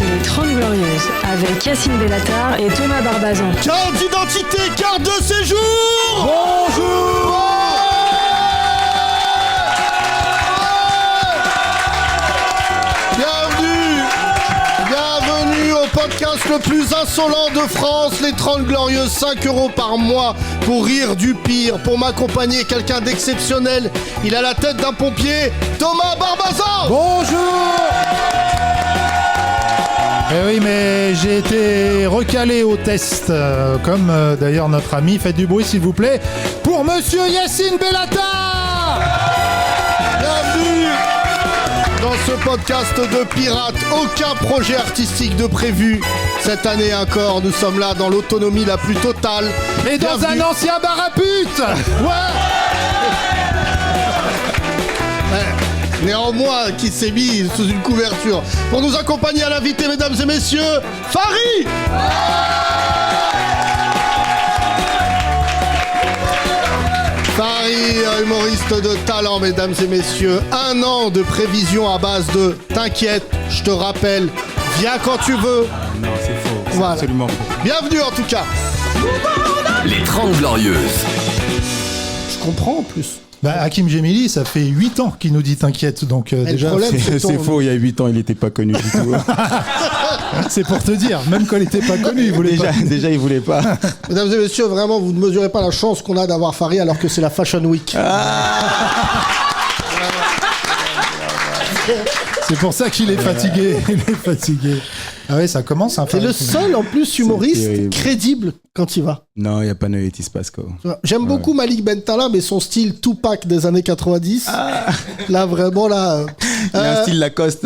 Les 30 Glorieuses, avec Yacine Bellatar et Thomas Barbazan. Carte d'identité, carte de séjour. Bonjour. Bienvenue au podcast le plus insolent de France, les 30 Glorieuses, 5 € par mois pour rire du pire, pour m'accompagner, quelqu'un d'exceptionnel. Il a la tête d'un pompier, Thomas Barbazan. Bonjour. Eh oui, mais j'ai été recalé au test, comme d'ailleurs notre ami. Faites du bruit s'il vous plaît pour Monsieur Yacine Bellatar. Bienvenue dans ce podcast de pirates. Aucun projet artistique de prévu. Cette année encore, nous sommes là dans l'autonomie la plus totale. Mais dans Bienvenue. un ancien bar à pute. Néanmoins, qui s'est mis sous une couverture. Pour nous accompagner à l'invité, mesdames et messieurs, Fari. Fari, humoriste de talent, mesdames et messieurs. 1 an de prévision à base de « T'inquiète, je te rappelle, viens quand tu veux ». Non, c'est faux. C'est Voilà. absolument faux. Bienvenue en tout cas. Les 30 Glorieuses. Je comprends en plus. Bah, Hakim Gemili, ça fait 8 ans qu'il nous dit t'inquiète, donc déjà, problème, C'est faux, il y a 8 ans, il n'était pas connu du tout. c'est pour te dire, même quand il était pas connu, il voulait pas. Déjà, il voulait pas. Mesdames et messieurs, vraiment, vous ne mesurez pas la chance qu'on a d'avoir Fari alors que c'est la Fashion Week. C'est pour ça qu'il est fatigué. Il est fatigué. Ah ouais, ça commence un peu. C'est le seul en plus humoriste terrible. crédible quand il va. Non, il n'y a pas Noétis Pasco. J'aime beaucoup Malik Bentala, mais son style Tupac des années 90. Là, vraiment, là. Il a un style Lacoste.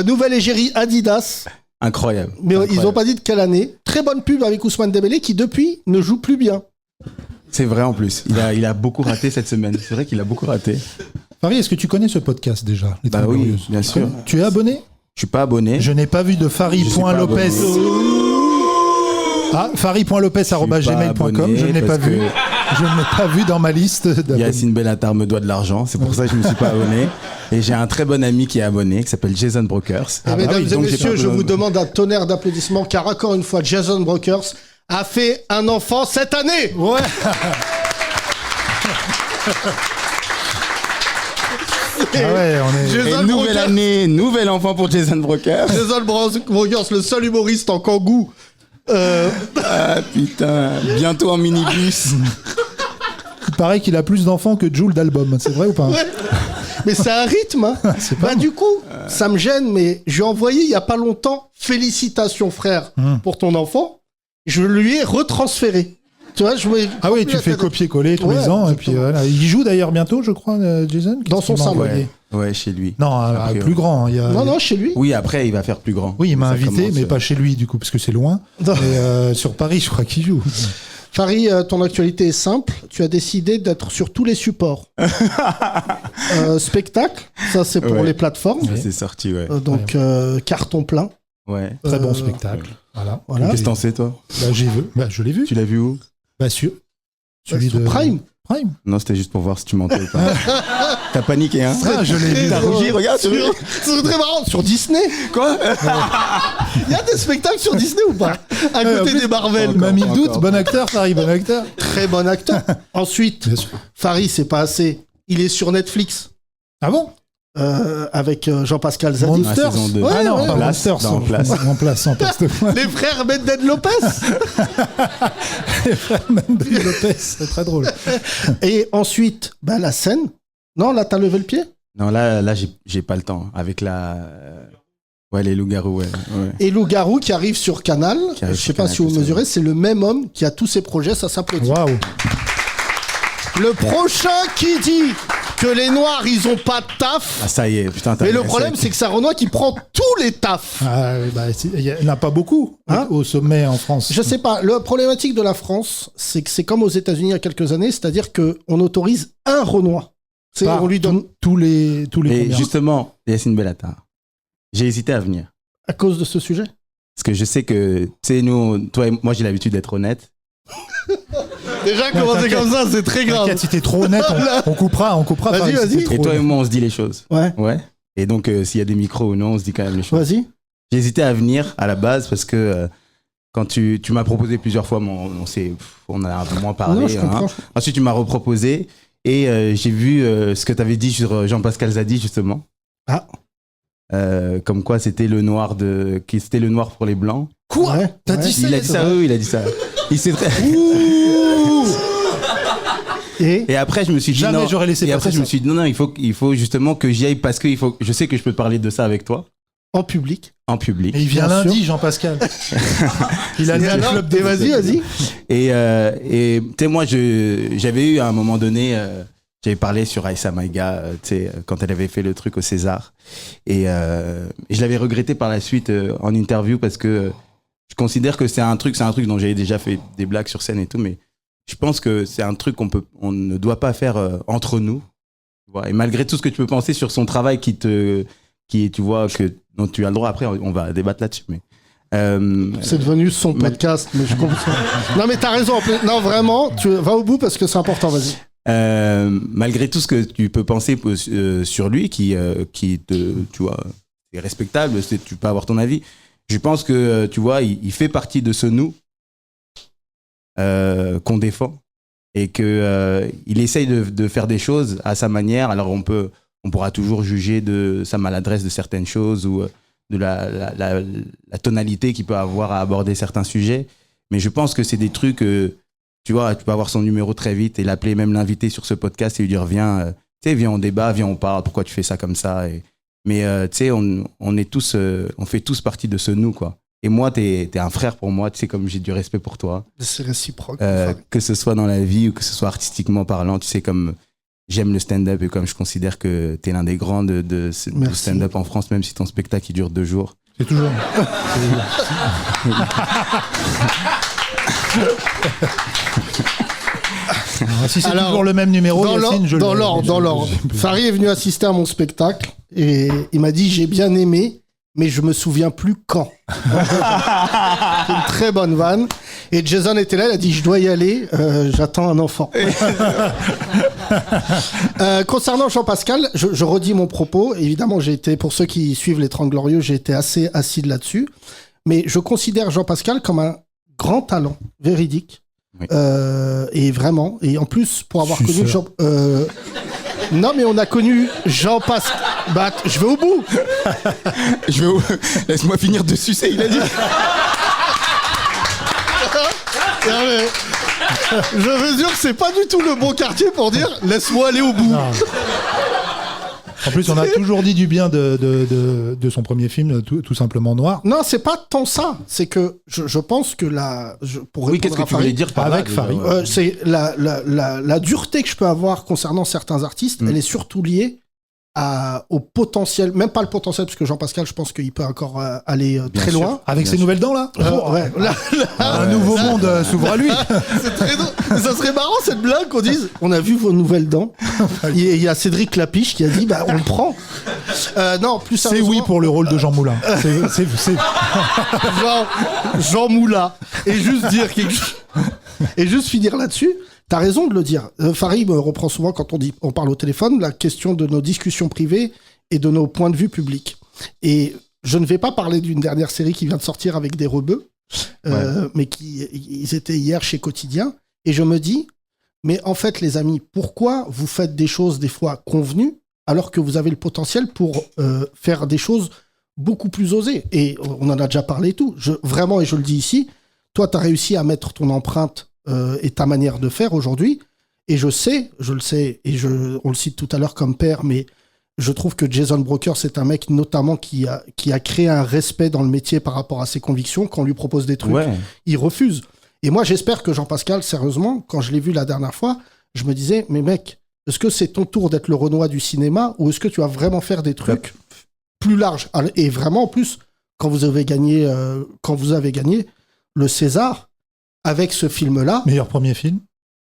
Nouvelle égérie Adidas. Incroyable. Mais Incroyable. ils n'ont pas dit de quelle année. Très bonne pub avec Ousmane Dembélé qui, depuis, ne joue plus bien. C'est vrai en plus. Il a beaucoup raté cette semaine. C'est vrai qu'il a beaucoup raté. Farid, est-ce que tu connais ce podcast déjà, les Bah 30 oui, Glorieuses? bien sûr. Tu es abonné? Je suis pas abonné. Je n'ai pas vu de Je suis pas Fari.Lopez. abonné. Ah, Fari.Lopez@gmail.com. Je ne l'ai pas vu. Je ne l'ai pas vu dans ma liste d'abonnés. Yacine Bellatar me doit de l'argent. C'est pour ça que je ne me suis pas abonné. Et j'ai un très bon ami qui est abonné, qui s'appelle Jason Brokers. Et mesdames et donc j'ai messieurs, pas je besoin vous de- demande un tonnerre d'applaudissements car encore une fois, Jason Brokers a fait un enfant cette année. Ouais. Ah ouais, on est. Jason Et nouvelle Brokers. année, nouvel enfant pour Jason Brokers. Jason Brokers, le seul humoriste en kangou. Ah putain, bientôt en minibus. Il paraît qu'il a plus d'enfants que Jul d'albums. C'est vrai ou pas? Mais c'est un rythme, hein. C'est pas Bah, bon. du coup, ça me gêne, mais j'ai envoyé il y a pas longtemps félicitations, frère, pour ton enfant. Je lui ai retransféré. Tu vois, Ah oui, tu fais copier-coller tous Ouais, les ans. Et puis exactement. voilà. Il joue d'ailleurs bientôt, je crois, Jason. Dans Qu'est-ce son qu'il m'a salon. envoyé Ouais, chez lui. Non, A priori. plus grand. Il y a... Non, non, chez lui. Oui, après, il va faire plus grand. Oui, il m'a Ça invité, commence, mais pas chez lui, du coup, parce que c'est loin. Non. Et sur Paris, je crois qu'il joue. Fari, ton actualité est simple. Tu as décidé d'être sur tous les supports. Spectacle, ça c'est pour Ouais. les plateformes. Ça, c'est sorti, ouais. Donc carton plein. Ouais. Très bon spectacle. Voilà. Voilà. Qu'est-ce que t'en sais, toi? Bah, je l'ai vu. Tu l'as vu où? Bah, celui Sur de Prime. Prime. Non, c'était juste pour voir si tu mentais ou pas. T'as paniqué, hein? Ah, je l'ai vu. T'as rougi, regarde, tu veux? C'est très marrant. Sur Disney. Quoi? Il y a des spectacles sur Disney ou pas? À en côté plus, des Marvel. Il m'a mis le doute. encore. Bon acteur, Paris, bon acteur. Très bon acteur. Ensuite, Bien sûr. Fari, c'est pas assez. Il est sur Netflix. Ah bon? Avec Jean-Pascal Zadi. Monsters. saison deux. Ah non, Ouais, pas ouais. Monsters. Dans Place. En place, en place. Les frères Mendel Lopez. Mendy Lopez, c'est très drôle. Et ensuite, bah, la scène. Non, là, t'as levé le pied. Non, là, j'ai pas le temps. Avec la. Ouais, les loups-garous, ouais. Et Loup-Garou qui arrive sur Canal. Qui arrive Je sais sur pas Canal+, si vous c'est mesurez, vrai. c'est le même homme qui a tous ses projets, ça s'applaudit. Waouh. Le prochain qui dit que les Noirs, ils ont pas de taf. Ah, ça y est, putain, t'as Mais le ça problème, y est. c'est que c'est un Renoir qui prend tous les tafs. Ah, oui, bah, il n'y en a pas beaucoup Hein au sommet en France. Je sais pas. La problématique de la France, c'est que c'est comme aux États-Unis il y a quelques années, c'est-à-dire que on autorise un Renoir. C'est Pas on lui donne tous les Et combien justement, Yacine Bellatar, j'ai hésité à venir. à cause de ce sujet. Parce que je sais que, tu sais, nous, toi et moi, j'ai l'habitude d'être honnête. Déjà commencer t'inquiète. comme ça, c'est très grave. T'inquiète, si t'es trop honnête, on coupera. Vas-y, Paris, si vas-y. t'es trop Et toi et honnête. moi, on se dit les choses. Ouais. Ouais. Et donc, s'il y a des micros ou non, on se dit quand même les choses. Vas-y. J'ai hésité à venir à la base parce que quand tu m'as proposé plusieurs fois, on a un peu moins parlé. Non, je comprends. Ensuite, tu m'as reproposé et j'ai vu ce que tu avais dit sur Jean-Pascal Zadi, justement. Ah. Comme quoi c'était le noir c'était le noir pour les blancs. Quoi? T'as dit ça? Il a dit ça, oui, il a dit ça. Il s'est très... Et après, je me suis dit Jamais non. j'aurais laissé Et après, passer je me ça. suis dit non, il faut justement que j'y aille parce que je sais que je peux parler de ça avec toi En public. en public. Et il vient Bien sûr. lundi, Jean-Pascal. Il a Et le alors, club de vas-y. Et tu sais, moi, j'avais eu à un moment donné, j'avais parlé sur Aïssa Maïga, tu sais, quand elle avait fait le truc au César. Et je l'avais regretté par la suite en interview parce que je considère que c'est un truc dont j'avais déjà fait des blagues sur scène et tout, mais je pense que c'est un truc on ne doit pas faire entre nous. Tu vois. Et malgré tout ce que tu peux penser sur son travail tu vois, dont tu as le droit, après, on va débattre là-dessus, mais. C'est devenu son podcast, mais je comprends. Non, mais t'as raison. Non, vraiment, tu vas au bout parce que c'est important, vas-y. Malgré tout ce que tu peux penser sur lui, qui tu vois, est respectable, tu peux avoir ton avis. Je pense que, tu vois, il fait partie de ce nous qu'on défend et que il essaye de faire des choses à sa manière. Alors on pourra toujours juger de sa maladresse de certaines choses ou de la tonalité qu'il peut avoir à aborder certains sujets. Mais je pense que c'est des trucs, tu vois, tu peux avoir son numéro très vite et l'appeler, même l'inviter sur ce podcast et lui dire viens, tu sais, viens on débat, viens on parle, pourquoi tu fais ça comme ça. Mais tu sais, on est tous, on fait tous partie de ce nous, quoi. Et moi, t'es un frère pour moi, tu sais, comme j'ai du respect pour toi. C'est réciproque. Que ce soit dans la vie ou que ce soit artistiquement parlant, tu sais, comme j'aime le stand-up et comme je considère que t'es l'un des grands du stand-up en France, même si ton spectacle il dure 2 jours. C'est toujours. Si c'est Alors, toujours le même numéro, Yacine, je dans le- l'ordre. Farid est venu assister à mon spectacle et il m'a dit j'ai bien aimé, mais je me souviens plus quand. C'est une très bonne vanne. Et Jason était là, il a dit je dois y aller, j'attends un enfant. Concernant Jean-Pascal, je redis mon propos. Évidemment, pour ceux qui suivent les 30 Glorieux, j'ai été assez acide là-dessus. Mais je considère Jean-Pascal comme un grand talent, véridique. Oui. Et vraiment. Et en plus, pour avoir connu Suceur. non, mais on a connu Jean-Pascal. Bah, je vais au bout. Laisse-moi finir de sucer, il a dit. Non, mais je veux dire que c'est pas du tout le bon quartier pour dire laisse-moi aller au bout. Non. En plus, on a toujours dit du bien de son premier film, tout simplement Noir. Non, c'est pas tant ça. C'est que je pense que pour Oui, qu'est-ce que tu voulais dire par là, Avec déjà, Farid. ouais. c'est la dureté que je peux avoir concernant certains artistes, elle est surtout liée au potentiel, même pas le potentiel, parce que Jean-Pascal, je pense qu'il peut encore aller très sûr. loin. Avec ses nouvelles dents, là. Ouais, là, Un nouveau monde s'ouvre à lui. c'est très drôle. Ça serait marrant cette blague qu'on dise on a vu vos nouvelles dents. Il y a Cédric Clapiche qui a dit bah on le prend. Non, plus C'est sérieusement, oui pour le rôle de Jean Moulin. C'est- Jean Moula. Et juste dire quelque chose. Et juste finir là-dessus. T'as raison de le dire. Farid me reprend souvent quand on parle au téléphone la question de nos discussions privées et de nos points de vue publics. Et je ne vais pas parler d'une dernière série qui vient de sortir avec des rebeux, mais ils étaient hier chez Quotidien. Et je me dis, mais en fait, les amis, pourquoi vous faites des choses des fois convenues alors que vous avez le potentiel pour faire des choses beaucoup plus osées? Et on en a déjà parlé et tout. Vraiment, et je le dis ici, toi, tu as réussi à mettre ton empreinte et ta manière de faire aujourd'hui. Et je le sais, et on le cite tout à l'heure comme père, mais je trouve que Jason Broker, c'est un mec notamment qui a créé un respect dans le métier par rapport à ses convictions. Quand on lui propose des trucs, il refuse. Et moi, j'espère que Jean-Pascal, sérieusement, quand je l'ai vu la dernière fois, je me disais, mais mec, est-ce que c'est ton tour d'être le Renoir du cinéma ou est-ce que tu vas vraiment faire des trucs plus larges? Et vraiment, en plus, quand vous avez gagné le César, avec ce film-là... Meilleur premier film.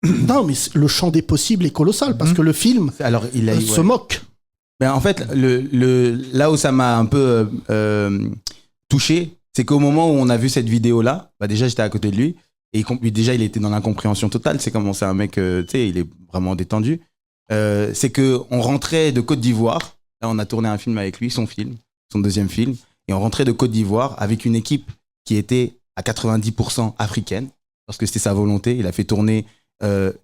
Non, mais le champ des possibles est colossal, parce que le film Alors, se moque. Ben, en fait, là où ça m'a un peu touché, c'est qu'au moment où on a vu cette vidéo-là, bah déjà j'étais à côté de lui, et déjà il était dans l'incompréhension totale. C'est comme c'est un mec, tu sais, il est vraiment détendu. C'est qu'on rentrait de Côte d'Ivoire, là on a tourné un film avec lui, son deuxième film, Et on rentrait de Côte d'Ivoire avec une équipe qui était à 90% africaine, parce que c'était sa volonté. Il a fait tourner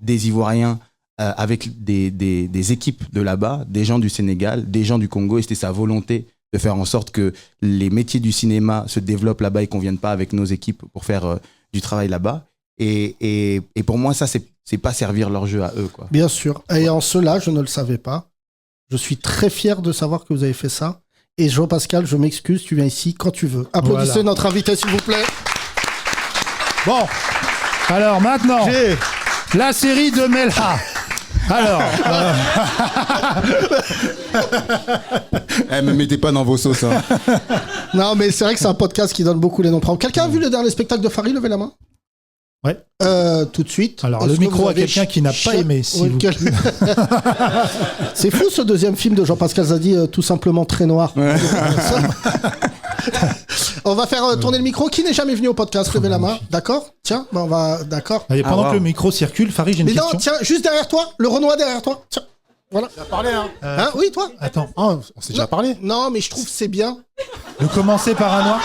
des Ivoiriens avec des équipes de là-bas, des gens du Sénégal, des gens du Congo, et c'était sa volonté de faire en sorte que les métiers du cinéma se développent là-bas et qu'on ne vienne pas avec nos équipes pour faire du travail là-bas. Et pour moi, ça, c'est pas servir leur jeu à eux, quoi. Bien sûr. Et en cela, je ne le savais pas. Je suis très fier de savoir que vous avez fait ça. Et Jean-Pascal, je m'excuse, tu viens ici quand tu veux. Applaudissez Voilà. notre invité, s'il vous plaît. Bon, alors maintenant, la série de Melha. Alors, Me mettez pas dans vos sauces. Hein. Non, mais c'est vrai que c'est un podcast qui donne beaucoup les noms propres. Quelqu'un a vu le dernier spectacle de Farid? Levez la main. ouais. Tout de suite. Alors, Est-ce le que micro vous à avez quelqu'un qui n'a pas aimé, s'il vous plaît. C'est fou ce deuxième film de Jean-Pascal Zadi, tout simplement très noir. On va faire tourner le micro. Qui n'est jamais venu au podcast? Levez la main. D'accord? Tiens, on va. D'accord. Allez, pendant wow. que le micro circule, Farid, j'ai une Mais non, question. tiens, juste derrière toi, le Renoir derrière toi. Tiens. Voilà. Tu as parlé, hein Hein? Oui, toi? Attends, Ah, on s'est déjà parlé. Non, mais je trouve que c'est bien. de commencer par un noir.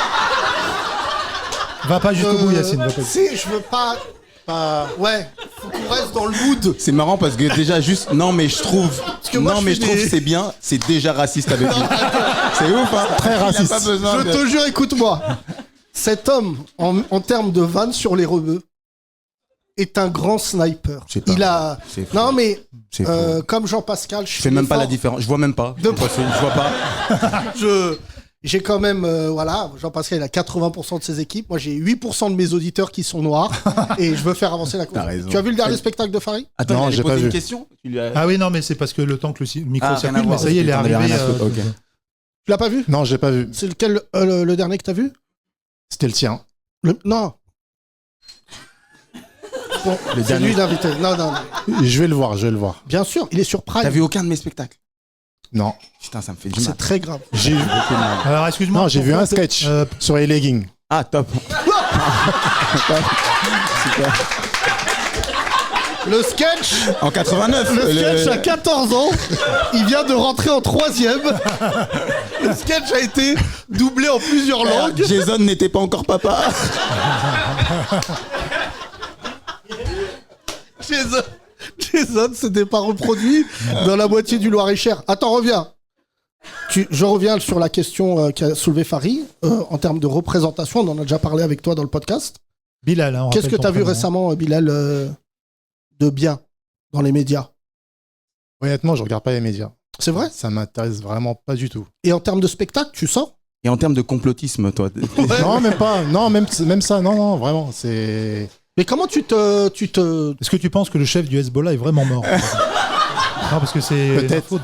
Va pas jusqu'au bout, Yacine. Va pas jusqu'au Si, je veux pas. Ouais, faut qu'on reste dans le mood. C'est marrant parce que déjà juste non mais je trouve que moi, non je mais suis je trouve des- que c'est bien, c'est déjà raciste avec lui. C'est ouf hein. Très raciste. Il a pas besoin Je de- te jure, écoute-moi. Cet homme, en termes de vannes sur les rebeux, est un grand sniper. Je sais pas. Il a. C'est fou. Non, mais C'est fou. comme Jean-Pascal, je Je fais même pas la différence. différence, je vois même pas. Je vois pas. J'ai quand même, voilà, Jean-Pascal, il a 80% de ses équipes. Moi, j'ai 8% de mes auditeurs qui sont noirs. Et je veux faire avancer la cause. raison. Tu as vu le dernier spectacle de Farid? Attends, Non, il allait j'ai pas poser une vu. question. Tu lui as- Ah oui, non, mais c'est parce que le temps que le micro Ah, rien à circule, mais voir, ça y est, il est parce que t'en avais arrivé. rien à foutre, ok. Tu l'as pas vu? Non, j'ai pas vu. C'est lequel, le dernier que t'as vu? C'était le tien. Non. Bon, Le c'est dernier. lui l'invité. Non. Je vais le voir, je vais le voir. Bien sûr, il est sur Prime. T'as vu aucun de mes spectacles? Non. Putain, ça me fait du mal. C'est très grave. J'ai vu. Beaucoup de mal. Alors, excuse-moi. Non, j'ai vu pourquoi un sketch te- sur les leggings. Ah top. Le sketch, En 89. le sketch a 14 ans. Il vient de rentrer en 3e. Le sketch a été doublé en plusieurs langues. Jason n'était pas encore papa. Jason s'était pas reproduit dans la moitié du Loir-et-Cher. Attends, reviens. Je reviens sur la question qu'a soulevée Farid. En termes de représentation, on en a déjà parlé avec toi dans le podcast. Bilal, hein, on Qu'est-ce rappelle que ton tu as vu prénom. récemment, Bilal, de bien dans les médias? Honnêtement, je regarde pas les médias. C'est vrai? Ça m'intéresse vraiment pas du tout. Et en termes de spectacle, tu sors? Et en termes de complotisme, toi. Non, même pas. Non, même ça. Non, vraiment. C'est. Mais comment tu te... Est-ce que tu penses que le chef du Hezbollah est vraiment mort? Non, parce que c'est Peut-être. l'info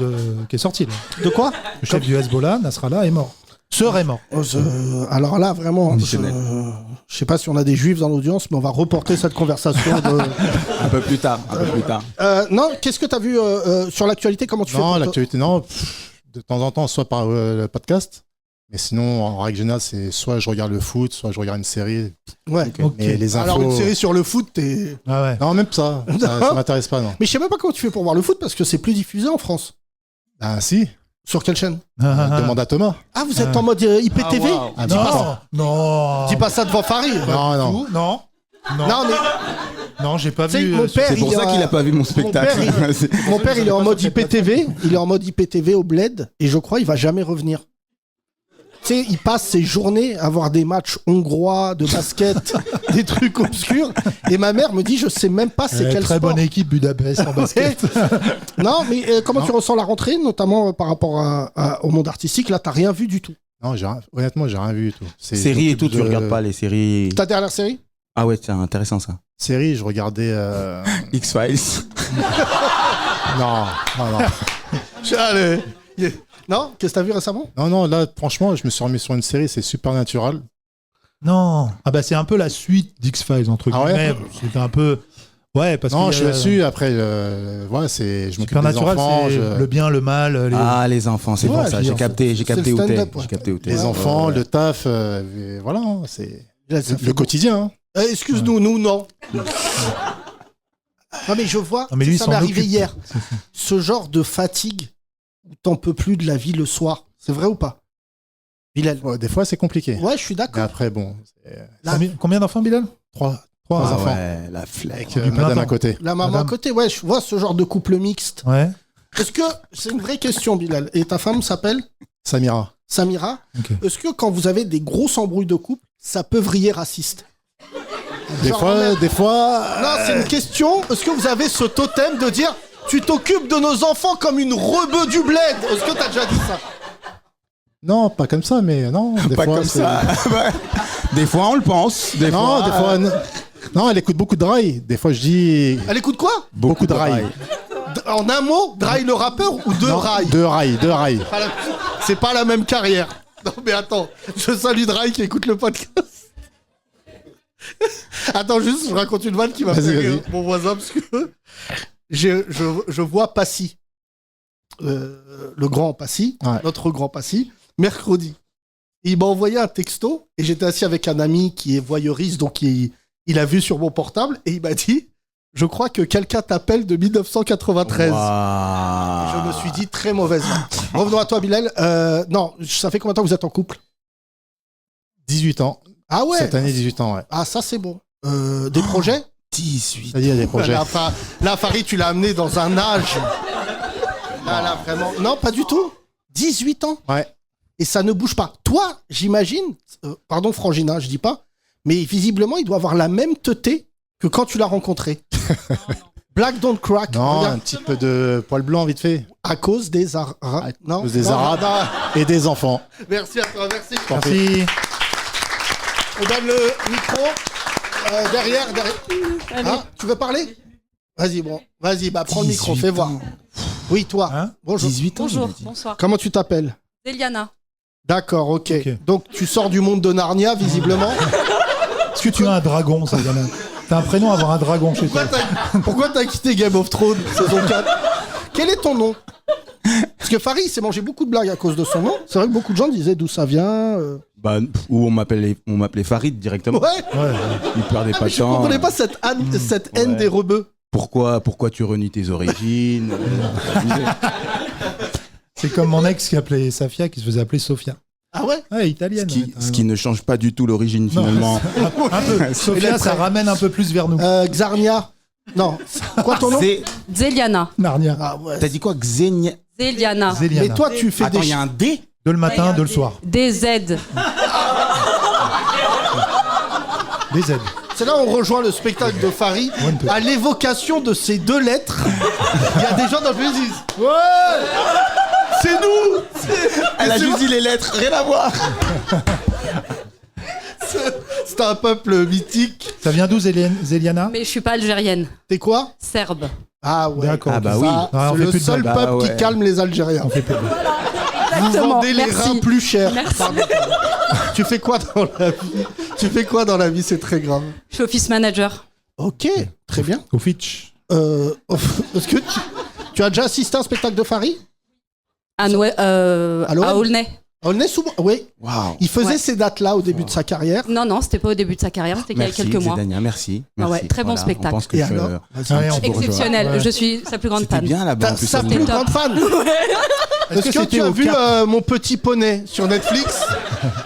qui est sortie. Là. De quoi? Le chef du Hezbollah, Nasrallah, est mort. Serait mort. Alors là, vraiment, Conditionnel. je sais pas si on a des juifs dans l'audience, mais on va reporter cette conversation. Un peu plus tard. Non, qu'est-ce que tu as vu sur l'actualité? Comment tu fais Non, pour te- l'actualité, non. De temps en temps, soit par le podcast. Mais sinon, en règle générale, c'est soit je regarde le foot, soit je regarde une série. Ouais. Ok. Mais les infos. Alors une série sur le foot, t'es... Ah ouais. Non, même ça. Ça m'intéresse pas, non. Mais je sais même pas comment tu fais pour voir le foot parce que c'est plus diffusé en France. Ah, si. Sur quelle chaîne? Demande à Thomas. Ah, vous êtes en mode IPTV? Ah, Dis non. pas ça. Non. Dis pas ça devant Farid. Non, non. Tout, non. Non. Non, mais Non, j'ai pas tu sais, vu. mon père, C'est pour ça qu'il a pas vu mon spectacle. Mon père, il est en mode IPTV. Il est en mode IPTV au Bled. Et je crois qu'il va jamais revenir. Tu sais, il passe ses journées à voir des matchs hongrois, de basket, des trucs obscurs. Et ma mère me dit, je sais même pas c'est quel Très sport. bonne équipe Budapest en basket. Non, mais comment tu ressens la rentrée, notamment par rapport au monde artistique? Là, t'as rien vu du tout. Non, honnêtement, j'ai rien vu du tout. Séries et tout, tu regardes pas les séries. Ta dernière série? Ah ouais, c'est intéressant ça. Série, je regardais. X-Files. Non. Allez. Non? Qu'est-ce que t'as vu récemment? Non, là, franchement, je me suis remis sur une série, c'est Supernatural. Non. Ah bah c'est un peu la suite d'X-Files entre Ah ouais guillemets. C'était un peu. Ouais, parce Non, qu'il y je a- suis dessus. Après, voilà, je m'occupe des Supernatural, enfants. c'est le bien, le mal. Ah, les enfants, c'est Ouais, pour je ça. veux J'ai dire, capté c'est le où t'es. stand-up, ouais. J'ai capté où t'es. Les enfants, Ouais. le taf, et voilà, hein, c'est Là, ça fait le quotidien. Hein. Excuse-nous, nous, non. Non, mais je vois, Non, mais lui, ça il m'est s'en arrivé occupe. hier. Ce genre de fatigue où t'en peux plus de la vie le soir. C'est vrai ou pas? Bilal. Ouais, des fois, c'est compliqué. Ouais, je suis Mais d'accord. après, bon, Là- Combien d'enfants, Bilal? 3 Ah enfants. ouais, la flemme. Avec Du madame printemps. à côté. La maman à Madame. côté, ouais, je vois ce genre de couple mixte. Ouais. Est-ce que, c'est une vraie question, Bilal, et ta femme s'appelle Samira. Samira. Ok. Est-ce que quand vous avez des grosses embrouilles de couple, ça peut vriller raciste? Des Genre, fois. Non, c'est une question. Est-ce que vous avez ce totem de dire tu t'occupes de nos enfants comme une rebeu du bled? Est-ce que t'as déjà dit ça? Non, pas comme ça, mais non. Des Pas fois, comme c'est- ça. Des fois, on le pense. Des Non, fois, des fois. Non, elle écoute beaucoup de Dry. Des fois, je dis. Elle écoute quoi? Beaucoup de Dry. En un mot, Dry le rappeur ou de Non, Rai? De Dry. Pas la- C'est pas la même carrière. Non mais attends, je salue Dry qui écoute le podcast. Attends, juste, je raconte une vanne qui m'a fait Vas-y, rire, vas-y. mon voisin, parce que je vois Passy, le grand Passy, Ouais. notre grand Passy, mercredi. Il m'a envoyé un texto, et j'étais assis avec un ami qui est voyeuriste, donc il a vu sur mon portable, et il m'a dit « Je crois que quelqu'un t'appelle de 1993 Waouh. Je me suis dit très mauvaise vanne. Revenons à toi, Bilal. Non, ça fait combien de temps que vous êtes en couple? 18 ans. Ah ouais. Cette année, 18 ans, ouais. Ah, ça c'est bon. Des projets? 18. Ça dit, il y a des projets. Là, Farid, tu l'as amené dans un âge. Là, vraiment. Non, pas du tout. 18 ans. Ouais. Et ça ne bouge pas. Toi, j'imagine, pardon Frangina, je dis pas, mais visiblement, il doit avoir la même teuté que quand tu l'as rencontré. Black don't crack. Non, Regarde. un petit peu de poil blanc, vite fait. À cause des Arabes. Non, cause des non, Arabes. non. Et des enfants. Merci à toi, merci. Merci. On donne le micro. Derrière. Ah, tu veux parler? Vas-y, bon. Vas-y, bah prends le micro, 18 fais voir. ans. Oui, toi. Hein Bonjour. 18 ans. Bonjour, il a dit. bonsoir. Comment tu t'appelles? Zéliana. D'accord, ok. Ok. Donc tu sors du monde de Narnia, visiblement. Est-ce que tu as un dragon, ça, Yana? T'as un prénom à avoir un dragon chez toi. Pourquoi t'as quitté Game of Thrones, saison 4? Quel est ton nom? Parce que Farid s'est mangé beaucoup de blagues à cause de son nom. C'est vrai que beaucoup de gens disaient d'où ça vient. Bah, ou on m'appelait Farid directement. Ouais. Ouais. Il perdait Ah, pas mais de je temps. comprenais pas cette haine Ouais. des rebeux. Pourquoi tu renies tes origines? C'est comme mon ex qui appelait Safia, qui se faisait appeler Sofia. Ah ouais? Ouais, italienne. Ce qui ne change pas du tout l'origine finalement. Un peu. Sofia, ça ramène un peu plus vers nous. Xarnia. Non. Quoi ton nom? Zéliana. Narnia. Ah ouais. T'as dit quoi? Xenia? Zéliana. Zéliana. Mais toi, tu fais Attends, des. il y a un D? De le matin, de le soir. DZ. Des aides. C'est là où on rejoint le spectacle de Farid. One, two. À l'évocation de ces deux lettres, il y a des gens dans le public qui disent ouais, c'est nous. Elle a juste dit les lettres, rien à voir. C'est un peuple mythique. Ça vient d'où, Zéliana? Mais je suis pas algérienne. T'es quoi? Serbe. Ah ouais. D'accord. Ah bah Ça, oui. Ah, on c'est fait le plus de seul blagues. peuple Bah qui ouais. calme les Algériens. On fait plus de blagues. Vous Exactement. vendez les Merci. reins plus cher. Merci. Pardon. Tu fais quoi dans la vie? Tu fais quoi dans la vie? C'est très grave. Je suis office manager. Ok, très bien. Au Fitch. Est-ce que tu as déjà assisté à un spectacle de Farid? À l'OM? à Aulnay. Aulnay-sous-Bois. Oui. Waouh. Il faisait Ouais. ces dates-là au début de sa carrière. Non, non, c'était pas au début de sa carrière, c'était il y a Merci, quelques mois. Zédania, merci. Ah ouais, Merci. très bon Voilà, spectacle. On pense que Et je- alors? Ouais, on petit peut bourgeois. Exceptionnel. Ouais. Je suis sa plus grande C'était fan. bien là-bas. en plus, Sa ça plus me- grande fan. Est-ce que c'était tu as au vu Cap Mon Petit Poney sur Netflix?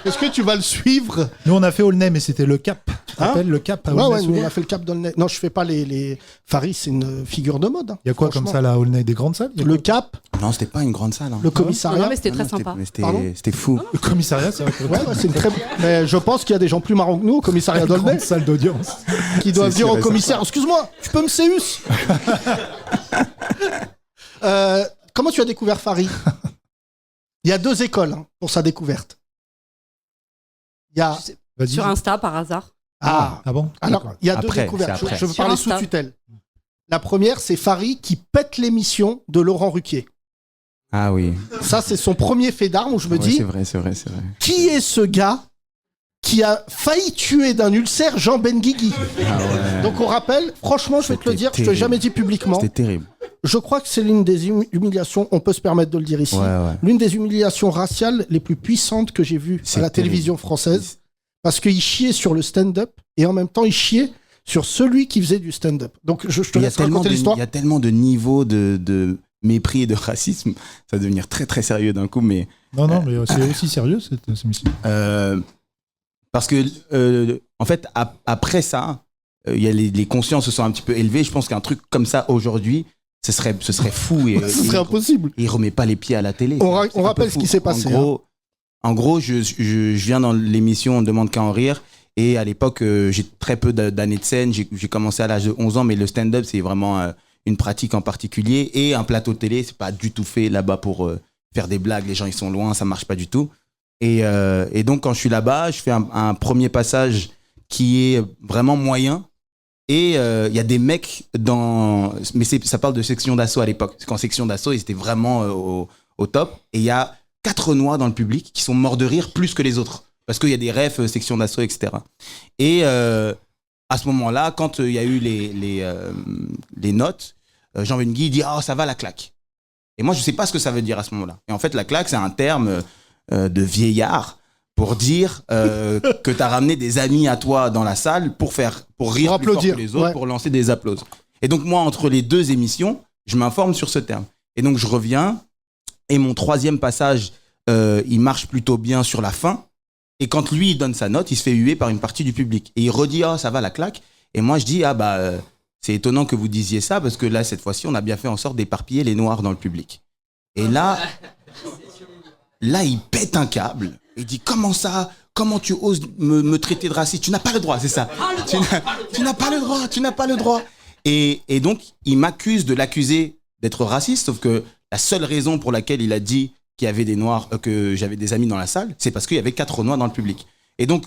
Est-ce que tu vas le suivre? Nous, on a fait Aulnay, mais c'était le Cap. Tu te Hein rappelles le Cap à Ouais, ouais, Aulnay-sous-Bois? nous, on a fait le cap d'Aulnay. Non, je fais pas les. Farid, c'est une figure de mode. Hein, Il y a quoi comme franchement. ça là à Aulnay? Des grandes salles? Il y a Le quoi cap, Non, c'était pas une grande salle. hein. le Non, commissariat. non, mais c'était Non, très non, sympa. Pardon C'était fou. Le commissariat, c'est vrai que Ouais, ouais, c'est une très. Mais je pense qu'il y a des gens plus marrants que nous au commissariat une d'Aulnay grande salle d'audience. qui doivent C'est dire sûr au et commissaire excuse-moi, tu peux me séus Comment tu as découvert Farid? Il y a deux écoles hein, pour sa découverte. Il y a. Vas-y. Sur Insta, par hasard. Ah, Ah bon? alors, il y a deux Après, découvertes. c'est après. Je veux Sur parler sous Insta. tutelle. La première, c'est Farid qui pète l'émission de Laurent Ruquier. Ah oui. Ça, c'est son premier fait d'armes où je me Ouais, dis c'est vrai, c'est vrai, c'est vrai. qui est ce gars qui a failli tuer d'un ulcère Jean Benguigui? Ah ouais. Donc on rappelle, franchement, je vais te le C'était dire, je te l'ai terrible. jamais dit publiquement. C'était terrible. Je crois que c'est l'une des humiliations, on peut se permettre de le dire ici, Ouais, ouais. l'une des humiliations raciales les plus puissantes que j'ai vues à C'est la télévision terrible. française, parce qu'il chiait sur le stand-up et en même temps il chiait sur celui qui faisait du stand-up. Donc je te Il y a laisse tellement raconter de- l'histoire. il y a tellement de niveaux de mépris et de racisme, ça va devenir très très sérieux d'un coup, mais Non, mais c'est aussi sérieux cette émission. parce que en fait après ça, il y a les consciences se sont un petit peu élevées. Je pense qu'un truc comme ça aujourd'hui, ce serait fou et Ce serait impossible. il remet pas les pieds à la télé. On C'est un peu rappelle ce fou. qui s'est passé. En gros, je viens dans l'émission On ne demande qu'à en rire. Et à l'époque, j'ai très peu d'années de scène. J'ai commencé à l'âge de 11 ans, mais le stand-up, c'est vraiment une pratique en particulier. Et un plateau de télé, c'est pas du tout fait là-bas pour faire des blagues. Les gens, ils sont loin, ça marche pas du tout. Et donc, quand je suis là-bas, je fais un premier passage qui est vraiment moyen. Et il y a des mecs mais ça parle de section d'assaut à l'époque. Parce qu'en section d'assaut, ils étaient vraiment au top. Et il y a 4 noirs dans le public qui sont morts de rire plus que les autres. Parce qu'il y a des refs, section d'assaut, etc. Et à ce moment-là, quand il y a eu les notes, Jean Benguigui dit « Oh, ça va la claque ». Et moi, je ne sais pas ce que ça veut dire à ce moment-là. Et en fait, la claque, c'est un terme de vieillard pour dire que tu as ramené des amis à toi dans la salle pour rire Pour plus fort applaudir, que les autres, ouais. pour lancer des applaudissements. Et donc, moi, entre les 2 émissions, je m'informe sur ce terme. Et donc, je reviens. Et mon 3e passage, il marche plutôt bien sur la fin. Et quand lui, il donne sa note, il se fait huer par une partie du public. Et il redit « Oh, ça va la claque ». Et moi, je dis « Ah bah, c'est étonnant que vous disiez ça, parce que là, cette fois-ci, on a bien fait en sorte d'éparpiller les noirs dans le public. » Et là, il pète un câble. Il dit « Comment ça ? Comment tu oses me traiter de raciste ? Tu n'as pas le droit, c'est ça. Tu n'as pas le droit, tu n'as pas le droit. » Et donc, il m'accuse de l'accuser d'être raciste, sauf que la seule raison pour laquelle il a dit qu'il y avait des noirs, que j'avais des amis dans la salle, c'est parce qu'il y avait 4 noirs dans le public. Et donc,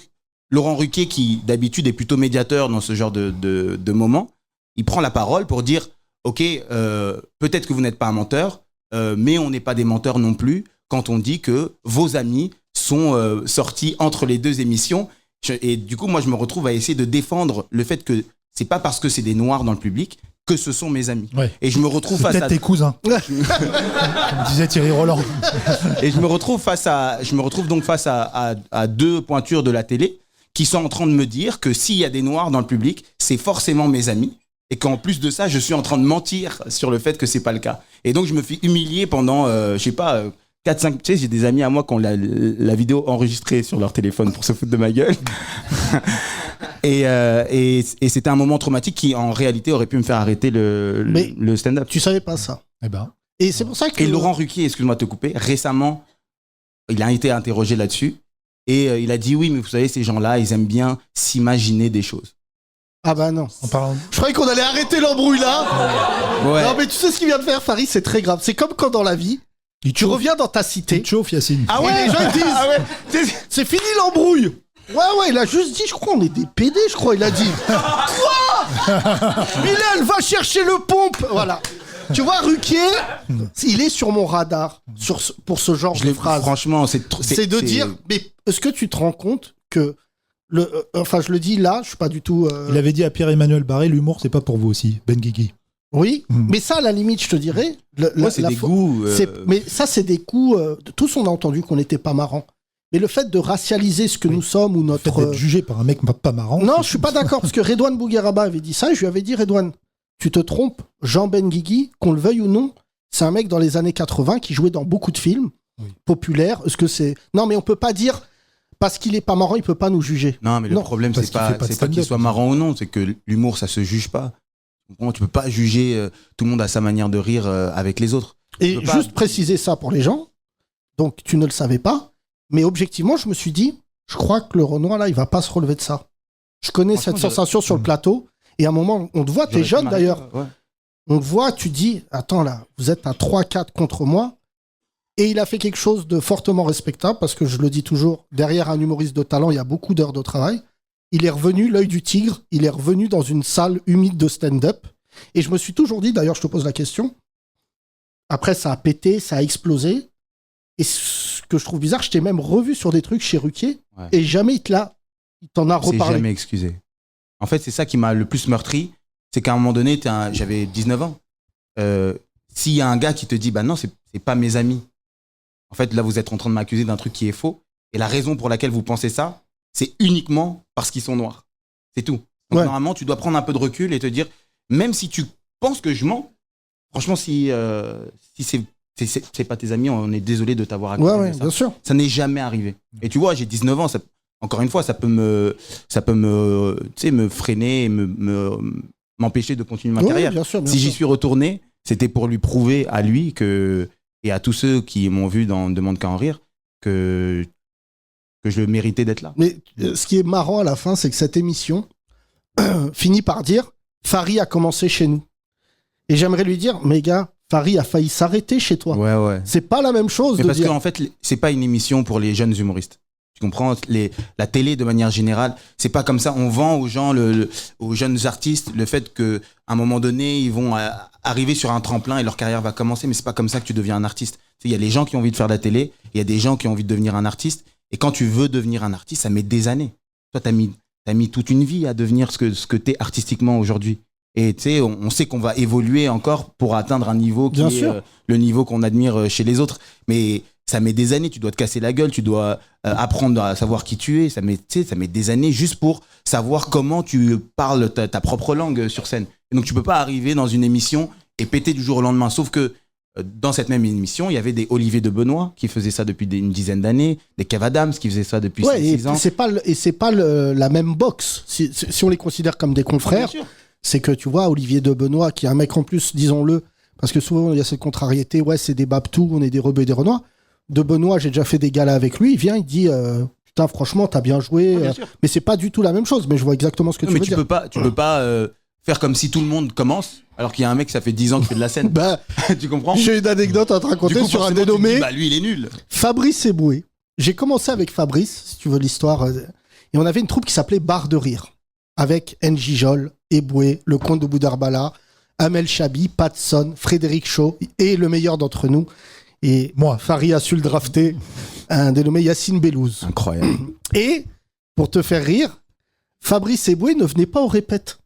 Laurent Ruquier, qui d'habitude est plutôt médiateur dans ce genre de moments, il prend la parole pour dire « Ok, peut-être que vous n'êtes pas un menteur, mais on n'est pas des menteurs non plus quand on dit que vos amis sont sortis entre les 2 émissions. » Et du coup, moi, je me retrouve à essayer de défendre le fait que c'est pas parce que c'est des noirs dans le public que ce sont mes amis. Ouais. Et je me retrouve C'est face peut-être à tes cousins. Comme disait Thierry Roland. et je me retrouve donc face à 2 pointures de la télé qui sont en train de me dire que s'il y a des noirs dans le public, c'est forcément mes amis. Et qu'en plus de ça, je suis en train de mentir sur le fait que c'est pas le cas. Et donc, je me fais humilier pendant, 4-5... Tu sais, j'ai des amis à moi qui ont la vidéo enregistrée sur leur téléphone pour se foutre de ma gueule. Et c'était un moment traumatique qui, en réalité, aurait pu me faire arrêter le stand-up. Tu savais pas ça. Eh ben, Et c'est pour ça que... Et Laurent Ruquier, excuse-moi de te couper, récemment, il a été interrogé là-dessus. Et il a dit, oui, mais vous savez, ces gens-là, ils aiment bien s'imaginer des choses. Ah bah non. en parlant. Je croyais qu'on allait arrêter l'embrouille là. Ouais. Non mais tu sais ce qu'il vient de faire, Farid, c'est très grave. C'est comme quand dans la vie, tu reviens dans ta cité. Il te chauffe, Yacine. Ah ouais, les gens ils disent c'est fini l'embrouille. Ouais, il a juste dit, je crois, on est des PD, je crois, il a dit. Quoi Bilal, va chercher le pompe. Voilà. Tu vois, Ruquier, il est sur mon radar pour ce genre de phrase. Franchement, C'est de dire, mais est-ce que tu te rends compte que enfin, je le dis là, je suis pas du tout. Il avait dit à Pierre-Emmanuel Barré, l'humour, c'est pas pour vous aussi, Benguigui. Oui, mais ça, à la limite, je te dirais. Moi, c'est des goûts. Mais ça, c'est des coups. Tous, on a entendu qu'on n'était pas marrant. Mais le fait de racialiser ce que nous sommes ou Le fait notre. d'être jugé par un mec pas marrant. Non, je suis pas d'accord parce que Redouane Bougueraba avait dit ça. Et je lui avais dit, Redouane, tu te trompes. Jean Benguigui, qu'on le veuille ou non, c'est un mec dans les années 80 qui jouait dans beaucoup de films populaires. Est-ce que c'est. Non, mais on peut pas dire. Parce qu'il est pas marrant, il peut pas nous juger. Non, mais le problème, parce c'est qu'il fait pas de pas stand-up. qu'il soit marrant ou non, c'est que l'humour, ça se juge pas. Tu peux pas juger tout le monde à sa manière de rire avec les autres. Et peux pas- juste préciser ça pour les gens. Donc, tu ne le savais pas. Mais objectivement, je me suis dit, je crois que le Renoir, là, il va pas se relever de ça. Je connais cette Franchement, sensation sur le plateau. Et à un moment, on te voit, t'es jeune d'ailleurs. Ouais. On te voit, tu dis, attends là, vous êtes à 3-4 contre moi. Et il a fait quelque chose de fortement respectable, parce que je le dis toujours, derrière un humoriste de talent, il y a beaucoup d'heures de travail. Il est revenu, l'œil du tigre, il est revenu dans une salle humide de stand-up. Et je me suis toujours dit, d'ailleurs, je te pose la question, après ça a pété, ça a explosé. Et ce que je trouve bizarre, je t'ai même revu sur des trucs chez Ruquier, Ouais. et jamais il t'en a Il s'est reparlé. jamais excusé. En fait, c'est ça qui m'a le plus meurtri, c'est qu'à un moment donné, j'avais 19 ans. S'il y a un gars qui te dit, bah non, c'est pas mes amis. En fait, là, vous êtes en train de m'accuser d'un truc qui est faux. Et la raison pour laquelle vous pensez ça, c'est uniquement parce qu'ils sont noirs. C'est tout. Donc, Ouais. normalement, tu dois prendre un peu de recul et te dire, même si tu penses que je mens, franchement, si c'est pas tes amis, on est désolé de t'avoir Ouais, accusé ouais, de ça. bien sûr. Ça n'est jamais arrivé. Et tu vois, j'ai 19 ans, encore une fois, ça peut me freiner et m'empêcher de continuer ma Ouais, carrière. bien sûr, bien Si j'y sûr. suis retourné, c'était pour lui prouver à lui et à tous ceux qui m'ont vu dans Demande qu'à en rire que je méritais d'être là. Mais ce qui est marrant à la fin, c'est que cette émission finit par dire Fary a commencé chez nous. Et j'aimerais lui dire, mais gars, Fary a failli s'arrêter chez toi. Ouais. C'est pas la même chose Mais de parce dire. qu'en fait, c'est pas une émission pour les jeunes humoristes. Tu comprends? La télé, de manière générale, c'est pas comme ça. On vend aux gens, aux jeunes artistes, le fait qu'à un moment donné, ils vont arriver sur un tremplin et leur carrière va commencer, mais c'est pas comme ça que tu deviens un artiste. Il y a les gens qui ont envie de faire de la télé, il y a des gens qui ont envie de devenir un artiste, et quand tu veux devenir un artiste, ça met des années. Toi, t'as mis toute une vie à devenir ce que t'es artistiquement aujourd'hui. Et tu sais, on sait qu'on va évoluer encore pour atteindre un niveau qui Bien est sûr. le niveau qu'on admire chez les autres. Mais ça met des années, tu dois te casser la gueule, tu dois apprendre à savoir qui tu es. Ça met des années juste pour savoir comment tu parles ta propre langue sur scène. Et donc tu peux pas arriver dans une émission et péter du jour au lendemain. Sauf que dans cette même émission, il y avait des Olivier de Benoît qui faisaient ça depuis une dizaine d'années, des Kev Adams qui faisaient ça depuis Ouais, 6 ans. c'est pas la même boxe. Si on les considère comme des confrères, Bien sûr. c'est que tu vois, Olivier de Benoît, qui est un mec en plus, disons-le, parce que souvent il y a cette contrariété, ouais, c'est des Babtou, on est des Rebeux et des Renois. De Benoît, j'ai déjà fait des galas avec lui, il vient, il dit putain, franchement, t'as bien joué, bien sûr. mais c'est pas du tout la même chose, mais je vois exactement ce que Non, tu mais veux tu dire. peux pas faire comme si tout le monde commence, alors qu'il y a un mec, ça fait 10 ans qu'il fait de la scène. Bah, Tu comprends? j'ai une anecdote à te raconter Du coup, sur un forcément, tu te dénommé dis, bah, lui, il est nul. Fabrice Eboué. J'ai commencé avec Fabrice, si tu veux l'histoire, et on avait une troupe qui s'appelait Barre de Rire, avec NJ Jol, Eboué, le comte de Boudarbala, Amel Chabi, Patson, Frédéric Shaw, et le meilleur d'entre nous, et moi, Fary a su le drafter, un dénommé Yacine Bellouz. Incroyable. Et, pour te faire rire, Fabrice Eboué ne venait pas aux répètes.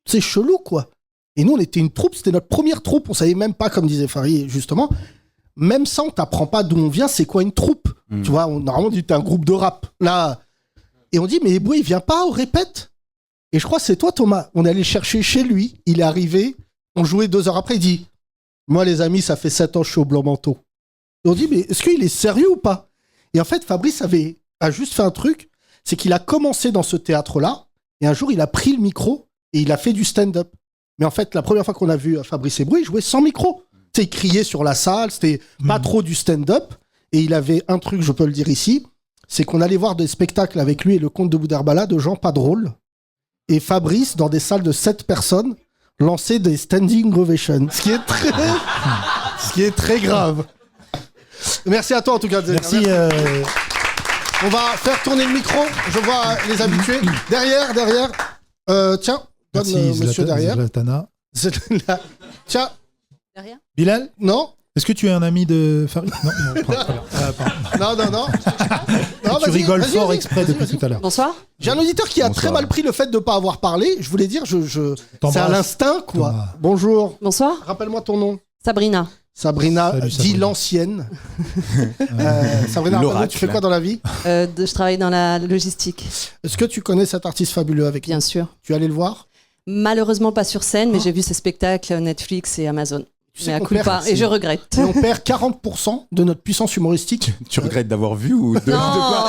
C'est chelou, quoi. Et nous, on était une troupe, c'était notre première troupe, on savait même pas, comme disait Fary, justement, même ça, on t'apprend pas d'où on vient, c'est quoi une troupe. Tu vois, normalement, on dit t'es un groupe de rap. Là, et on dit, mais Eboué, il vient pas aux répètes. Et je crois que c'est toi, Thomas. On est allé le chercher chez lui, il est arrivé, on jouait 2 heures après, il dit, moi, les amis, ça fait 7 ans que je suis au Blanc-Manteau. Et on dit, mais est-ce qu'il est sérieux ou pas? Et en fait, Fabrice a juste fait un truc, c'est qu'il a commencé dans ce théâtre-là, et un jour, il a pris le micro, et il a fait du stand-up. Mais en fait, la première fois qu'on a vu Fabrice Eboué, il jouait sans micro. Tu sais, il criait sur la salle, c'était pas trop du stand-up, et il avait un truc, je peux le dire ici, c'est qu'on allait voir des spectacles avec lui et le comte de Boudarbala de gens pas drôles, et Fabrice, dans des salles de 7 personnes, lançait des standing ovations, ce qui est très grave. Merci à toi en tout cas. Merci. On va faire tourner le micro. Je vois les habitués. Derrière. Tiens, donne Merci, monsieur derrière. Zlatana. Tiens, Derrière. Bilal, non, est-ce que tu es un ami de Fary? Non, pardon. non. Non, Tu vas-y, rigoles vas-y, fort vas-y. exprès depuis tout à l'heure. Bonsoir. J'ai un auditeur qui a Bonsoir. très mal pris le fait de ne pas avoir parlé. Je voulais dire, c'est à l'instinct, quoi. Thomas. Bonjour. Bonsoir. Rappelle-moi ton nom. Sabrina. Sabrina, Salut, dit Sabrina. l'ancienne. Sabrina, L'oracle. rappelle-moi, tu fais quoi dans la vie? Je travaille dans la logistique, Est-ce que tu connais cet artiste fabuleux avec bien sûr. Tu es allé le voir? Malheureusement pas sur scène, mais j'ai vu ses spectacles Netflix et Amazon. Tu sais Mais à qu'on culpa, perd- et je regrette. Et on perd 40% de notre puissance humoristique. Tu regrettes d'avoir vu ou de Non, quoi?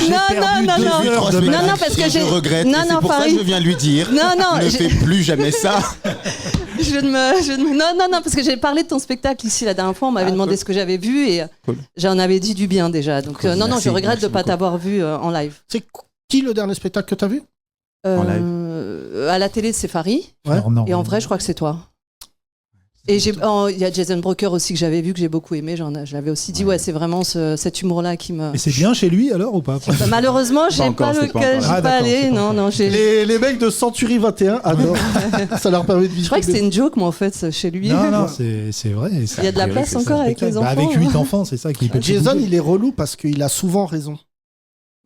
non, parce que je regrette. Non, et c'est non, pour ça que Fary. je viens lui dire. Non, Ne fais plus jamais ça. Non, parce que j'ai parlé de ton spectacle ici la dernière fois, on m'avait demandé cool. ce que j'avais vu et Cool. j'en avais dit du bien déjà. Donc Cool. non, Merci, je regrette de merci pas beaucoup. t'avoir vu en live. C'est qui le dernier spectacle que tu as vu? En À la télé, c'est Fary. Ouais. Alors, non. Et en vrai, je crois que c'est toi. Et il y a Jason Broker aussi que j'avais vu, que j'ai beaucoup aimé. Je l'avais aussi dit, ouais, c'est vraiment cet humour-là qui me. Mais c'est bien chez lui alors ou pas? Bah, malheureusement, j'ai encore, pas c'est le pas cas, encore. j'y Ah, pas d'accord, allé. c'est pas Non, j'ai. Les mecs de Century 21 adorent. Ça leur permet de vivre. Je crois que c'était une joke, moi, en fait, chez lui. Non, c'est vrai. Il y a de la place encore avec les enfants. Avec 8 enfants, c'est ça qui peut. Jason, il est relou parce qu'il a souvent raison.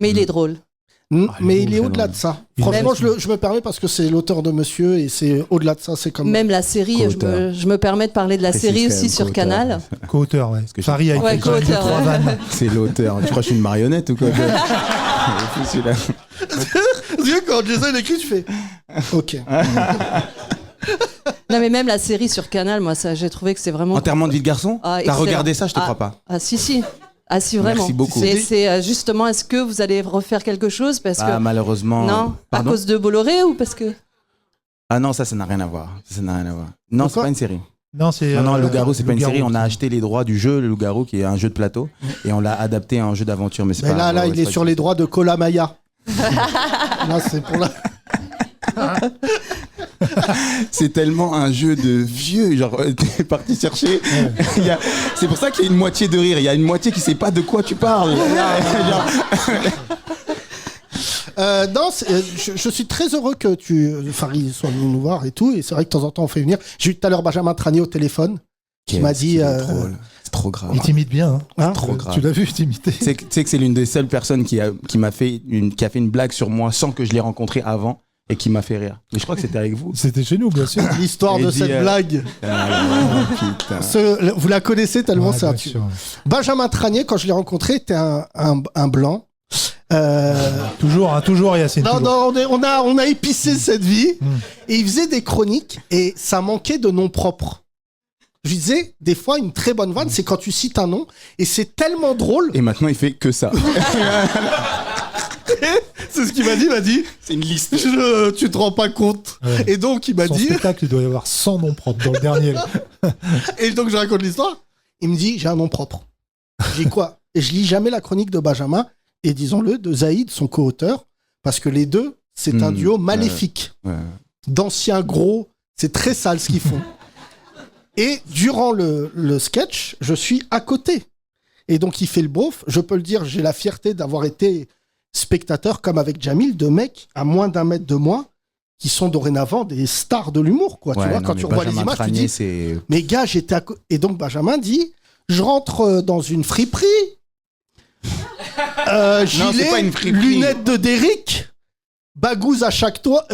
Mais il est drôle. Mais il est très au-delà drôle. de ça. Il Franchement, est- je me permets parce que c'est l'auteur de Monsieur et c'est au-delà de ça. C'est comme. Même la série, Co-auteur. je me permets de parler de la Précise série quand aussi même, sur co-auteur. Canal. Co-auteur, ouais. que Fary a Ouais, écrit quand même co-auteur, 2-3 ouais. vannes. C'est l'auteur. Tu crois que je suis une marionnette ou quoi? Parce que quand Jason écrit, tu fais. Ok. Non, mais même la série sur Canal, moi, ça, j'ai trouvé que c'est vraiment. Enterrement de vie de garçon. Ah, T'as excellent. regardé ça, je te crois pas. Ah, si. Ah, si, vraiment. Merci beaucoup. C'est justement, est-ce que vous allez refaire quelque chose parce que. Malheureusement. Non, à Pardon. cause de Bolloré ou parce que. Ah non, ça n'a rien à voir. Ça n'a rien à voir. Non, c'est Pourquoi pas une série. Non, c'est. Non, Loup-garou, c'est pas une Loup-garou. série. On a acheté les droits du jeu, le Loup-garou, qui est un jeu de plateau, et on l'a adapté en jeu d'aventure. Mais c'est Mais pas. là, ouais, il c'est est pas sur une les droits de Kolamaya. Là, c'est pour la. C'est tellement un jeu de vieux, genre t'es parti chercher. C'est pour ça qu'il y a une moitié de rire, il y a une moitié qui sait pas de quoi tu parles. Genre, Non, je suis très heureux que Farid soit venu nous voir et tout. Et c'est vrai que de temps en temps, on fait venir. J'ai eu tout à l'heure Benjamin Tranier au téléphone qui m'a dit. c'est trop grave. Il t'imite bien. Hein. Hein, Trop grave. Tu l'as vu t'imiter. Tu sais que c'est l'une des seules personnes qui a fait une blague sur moi sans que je l'ai rencontré avant et qui m'a fait rire. Mais je crois que c'était avec vous. C'était chez nous, bien sûr. L'histoire Et de dit, cette blague. Putain. Vous la connaissez tellement Ouais, c'est un bien tube. sûr. Benjamin Tranier, quand je l'ai rencontré, était un blanc. Toujours Yacine. Non, toujours. non, on a épicé cette vie. Et il faisait des chroniques et ça manquait de noms propres. Je lui disais, des fois, une très bonne vanne, c'est quand tu cites un nom et c'est tellement drôle. Et maintenant il fait que ça. C'est ce qu'il m'a dit. C'est une liste. Tu te rends pas compte. Ouais. Et donc, il m'a Son dit. spectacle, il doit y avoir 100 noms propres dans le dernier. là. Et donc, je raconte l'histoire. Il me dit, j'ai un nom propre. J'ai quoi? Et je lis jamais la chronique de Benjamin et, disons-le, de Zaïd, son co-auteur, parce que les deux, c'est un duo maléfique. Ouais. D'anciens gros, c'est très sale ce qu'ils font. Et durant le sketch, je suis à côté. Et donc, il fait le beauf. Je peux le dire, j'ai la fierté d'avoir été spectateur, comme avec Jamil, de mecs à moins d'un mètre de moi, qui sont dorénavant des stars de l'humour, quoi. Tu vois, quand tu revois les images, tu dis, c'est... mais gars, j'étais à côté. Et donc, Benjamin dit, je rentre dans une friperie. c'est Gilet, pas une friperie. lunettes de Derrick, bagouze à chaque doigt,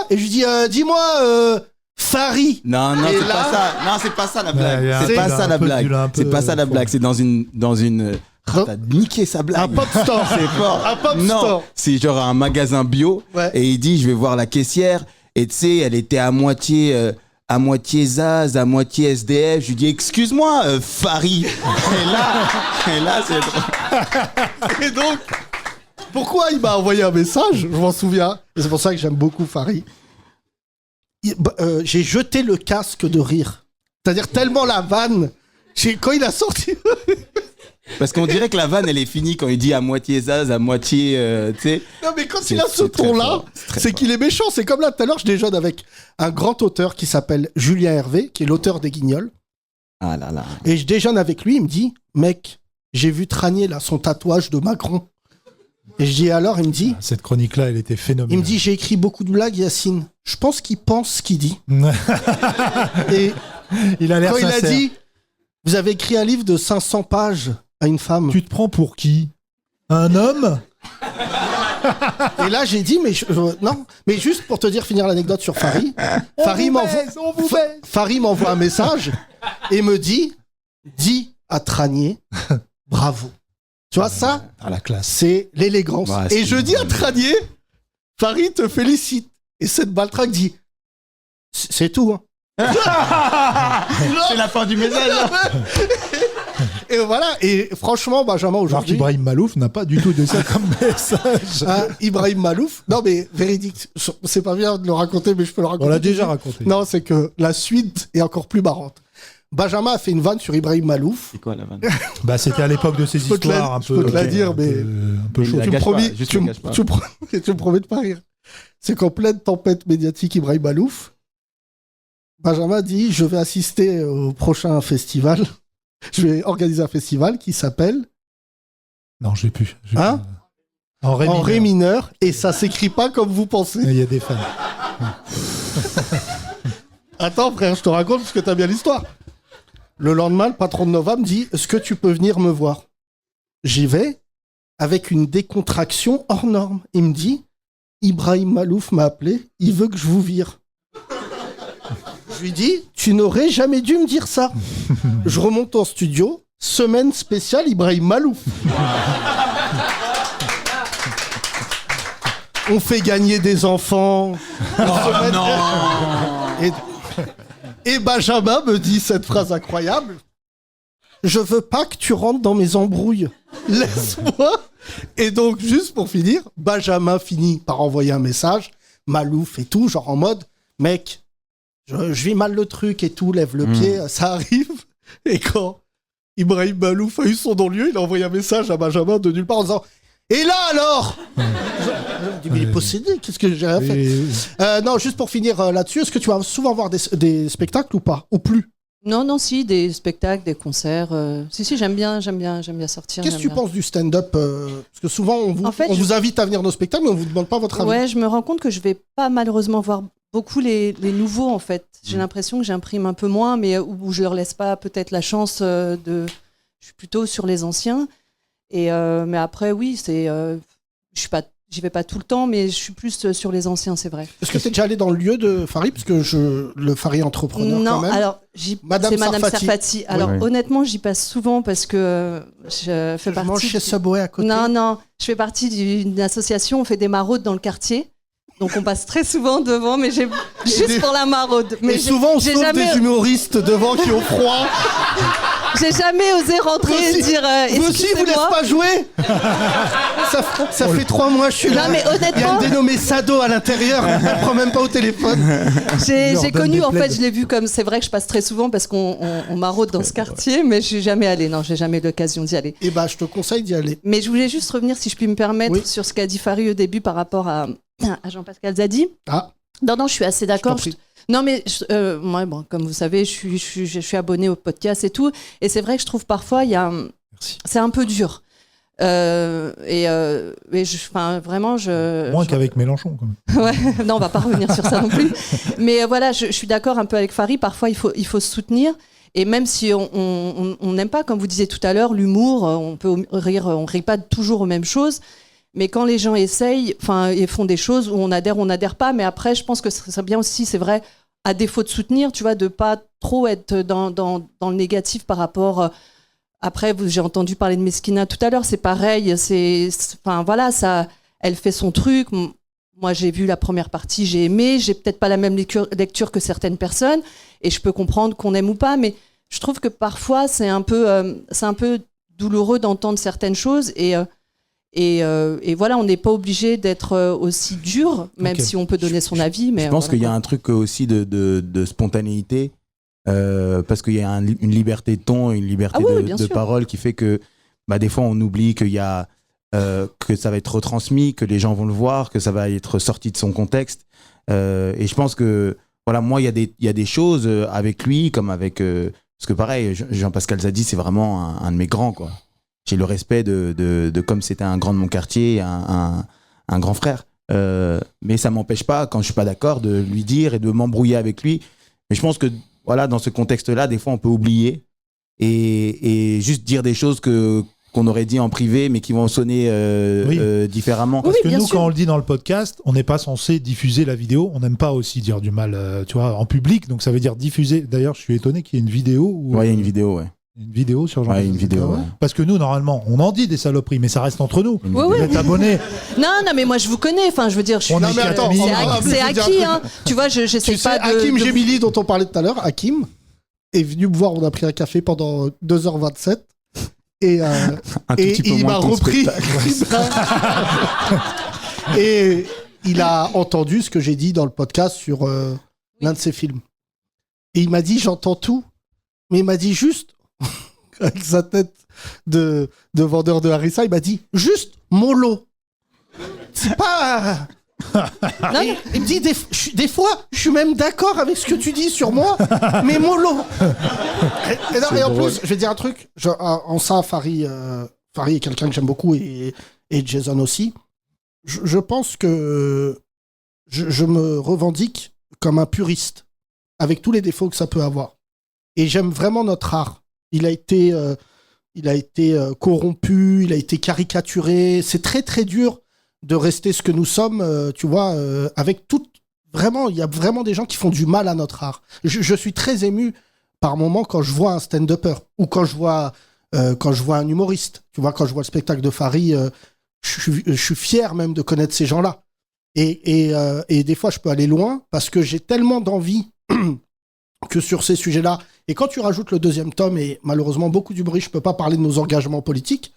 et je lui dis, dis-moi, Farid. Non, Et c'est là- pas ça. Non, c'est pas ça la Ouais, il y blague. a C'est un pas peu- ça un la peu- blague. il a un peu C'est pas ça la faux. blague. C'est dans une. Ah, t'as niqué sa blague. Un pop store. C'est fort. Un pop Non, store. c'est genre un magasin bio. Ouais. Et il dit, je vais voir la caissière. Et tu sais, elle était à moitié Zaz, à moitié SDF. Je lui dis, excuse-moi, Farid. et là, c'est drôle. Et donc, pourquoi il m'a envoyé un message? Je m'en souviens. Et c'est pour ça que j'aime beaucoup Farid. J'ai jeté le casque de rire. C'est-à-dire tellement la vanne. Quand il a sorti. Parce qu'on dirait que la vanne, elle est finie quand il dit à moitié Zaz, à moitié, tu sais. Non, mais quand C'est- il a ce c'est très ton-là, fort, c'est très c'est fort. qu'il est méchant. C'est comme là, tout à l'heure, je déjeune avec un grand auteur qui s'appelle Julien Hervé, qui est l'auteur des Guignols. Ah là là. Et je déjeune avec lui. Il me dit, mec, j'ai vu Tranier, là, son tatouage de Macron. Et je dis, alors, il me dit, Cette chronique-là, elle était phénoménale. il me dit, j'ai écrit beaucoup de blagues, Yacine. Je pense qu'il pense ce qu'il dit. Et il a l'air quand il a sincère. dit, vous avez écrit un livre de 500 pages à une femme. Tu te prends pour qui? Un homme? Et là, j'ai dit, mais non, mais juste pour te dire, finir l'anecdote sur Farid. Farid m'envoie un message et me dit, dis à Tranier, bravo. Tu vois, ça, À la classe. c'est l'élégance. Ouais, Et c'est- je dis à Tranier, Farid te félicite. Et cette baltraque dit, c'est tout. Hein. C'est la fin du message. Et voilà, et franchement, Benjamin, Genre aujourd'hui... qu'Ibrahim Malouf n'a pas du tout de ça comme message. Hein, Ibrahim Malouf. Non, mais véridique. C'est pas bien de le raconter, mais je peux le raconter. On l'a déjà raconté. Non, c'est que la suite est encore plus marrante. Benjamin a fait une vanne sur Ibrahim Malouf. C'est quoi la vanne? Bah, c'était à l'époque de ces Je peux te la- histoires un je peu. peux te la dire, un mais- peu- un peu Mais chaud. la Tu me gâche pas, promis, juste tu la me- gâche pas. tu me promets de pas rire. C'est qu'en pleine tempête médiatique, Ibrahim Malouf, Benjamin dit, je vais assister au prochain festival. Je vais organiser un festival qui s'appelle Non, j'ai plus. Hein En ré En mineur. Ré mineur, et ça s'écrit pas comme vous pensez. Il y a des fans. Attends, frère, je te raconte parce que t'as bien l'histoire. Le lendemain, le patron de Nova me dit, est-ce que tu peux venir me voir? J'y vais avec une décontraction hors norme. Il me dit, Ibrahim Malouf m'a appelé, il veut que je vous vire. Je lui dis, tu n'aurais jamais dû me dire ça. Je remonte en studio, semaine spéciale Ibrahim Malouf. On fait gagner des enfants. Et, Et Benjamin me dit cette phrase incroyable. Je veux pas que tu rentres dans mes embrouilles. Laisse-moi. Et donc, juste pour finir, Benjamin finit par envoyer un message, Malouf et tout, genre en mode, mec, je vis mal le truc et tout, lève le pied, ça arrive. Et quand Ibrahim Malouf a eu son non-lieu, il a envoyé un message à Benjamin de nulle part en disant, et là alors je dis, mais il est possédé, qu'est-ce que j'ai rien fait non, juste pour finir là-dessus, est-ce que tu vas souvent voir des spectacles ou pas? Ou plus? Non, si, des spectacles, des concerts. Si, j'aime bien sortir. Qu'est-ce que tu penses du stand-up parce que souvent, on vous invite à venir à nos spectacles, mais on vous demande pas votre avis. Ouais, je me rends compte que je vais pas malheureusement voir beaucoup les nouveaux, en fait. J'ai l'impression que j'imprime un peu moins, mais où je leur laisse pas peut-être la chance de... Je suis plutôt sur les anciens. Mais après, oui, j'y vais pas tout le temps, mais je suis plus sur les anciens, c'est vrai. Est-ce que tu es déjà allé dans le lieu de Fari? Parce que le Fari entrepreneur, non, quand même. Alors, c'est Madame Sarfati. Alors, honnêtement, j'y passe souvent parce que je fais partie... mange chez Subway à côté. Non, je fais partie d'une association, on fait des maraudes dans le quartier. Donc, on passe très souvent devant, mais juste pour la maraude. Mais souvent, on sauve des humoristes devant qui ont froid. J'ai jamais osé rentrer et dire vous aussi, vous laissez pas jouer. Ça fait 3 mois que je suis là. Non, mais honnêtement, il y a un dénommé Sado à l'intérieur. Elle prend même pas au téléphone. J'ai connu, en fait, je l'ai vu comme... C'est vrai que je passe très souvent parce qu'on maraude dans ce quartier, mais je suis jamais allée. Non, j'ai jamais eu l'occasion d'y aller. Et je te conseille d'y aller. Mais je voulais juste revenir, si je puis me permettre, sur ce qu'a dit Fari au début par rapport à Jean-Pascal Zadi. Non, je suis assez d'accord. Non, mais moi, comme vous savez, je suis abonnée au podcast et tout. Et c'est vrai que je trouve parfois, c'est un peu dur. Vraiment, moins qu'avec Mélenchon, quand même. Ouais, non, on va pas revenir sur ça non plus. Mais voilà, je suis d'accord un peu avec Fari. Parfois, il faut se soutenir. Et même si on n'aime pas, comme vous disiez tout à l'heure, l'humour, on peut rire, on rit pas toujours aux mêmes choses. Mais quand les gens essayent, et font des choses où on n'adhère pas, mais après, je pense que ce serait bien aussi, c'est vrai, à défaut de soutenir, tu vois, de pas trop être dans le négatif par rapport. Après, j'ai entendu parler de Mesquina tout à l'heure, c'est pareil, voilà, ça, elle fait son truc. Moi, j'ai vu la première partie, j'ai aimé, j'ai peut-être pas la même lecture que certaines personnes, et je peux comprendre qu'on aime ou pas, mais je trouve que parfois, c'est un peu douloureux d'entendre certaines choses, et voilà, on n'est pas obligé d'être aussi dur, même si on peut donner son avis. Mais je pense qu'il y a un truc aussi de spontanéité, parce qu'il y a une liberté de ton, une liberté de parole qui fait que des fois on oublie qu'il y a, que ça va être retransmis, que les gens vont le voir, que ça va être sorti de son contexte. Et je pense que, voilà, moi, il y a des choses avec lui, comme avec... parce que pareil, Jean-Pascal Zadi, c'est vraiment un de mes grands, quoi. J'ai le respect de comme c'était un grand de mon quartier, un grand frère. Mais ça m'empêche pas, quand je suis pas d'accord, de lui dire et de m'embrouiller avec lui. Mais je pense que, voilà, dans ce contexte-là, des fois, on peut oublier et juste dire des choses qu'on aurait dit en privé, mais qui vont sonner différemment. Parce que nous, quand on le dit dans le podcast, on n'est pas censé diffuser la vidéo. On n'aime pas aussi dire du mal, tu vois, en public. Donc ça veut dire diffuser. D'ailleurs, je suis étonné qu'il y ait une vidéo. Ouais, il y a une vidéo, ouais. Une vidéo sur Jean. Ouais, une vidéo. Ouais. Parce que nous, normalement, on en dit des saloperies, mais ça reste entre nous. Vous êtes abonnés. Non, mais moi, je vous connais. Enfin, je veux dire, c'est acquis, hein. Tu vois, j'essaie pas de... Hakim Gemili, dont on parlait tout à l'heure, Hakim est venu me voir, on a pris un café pendant 2h27. Et il m'a repris. Et il a entendu ce que j'ai dit dans le podcast sur l'un de ses films. Et il m'a dit, j'entends tout. Mais il m'a dit juste, avec sa tête de vendeur de harissa, il m'a dit juste mollo. C'est pas... Il me dit, des fois, je suis même d'accord avec ce que tu dis sur moi, mais mollo. Et en plus, je vais dire un truc. En ça, Fari est quelqu'un que j'aime beaucoup et Jason aussi. Je pense que je me revendique comme un puriste, avec tous les défauts que ça peut avoir. Et j'aime vraiment notre art. Il a été corrompu, il a été caricaturé. C'est très, très dur de rester ce que nous sommes, tu vois, avec tout... Vraiment, il y a vraiment des gens qui font du mal à notre art. Je suis très ému par moments quand je vois un stand-upper ou quand je vois un humoriste. Tu vois, quand je vois le spectacle de Fari, je suis fier même de connaître ces gens-là. Et des fois, je peux aller loin parce que j'ai tellement d'envie que sur ces sujets-là. Et quand tu rajoutes le 2e tome, et malheureusement beaucoup d'humoristes, je peux pas parler de nos engagements politiques.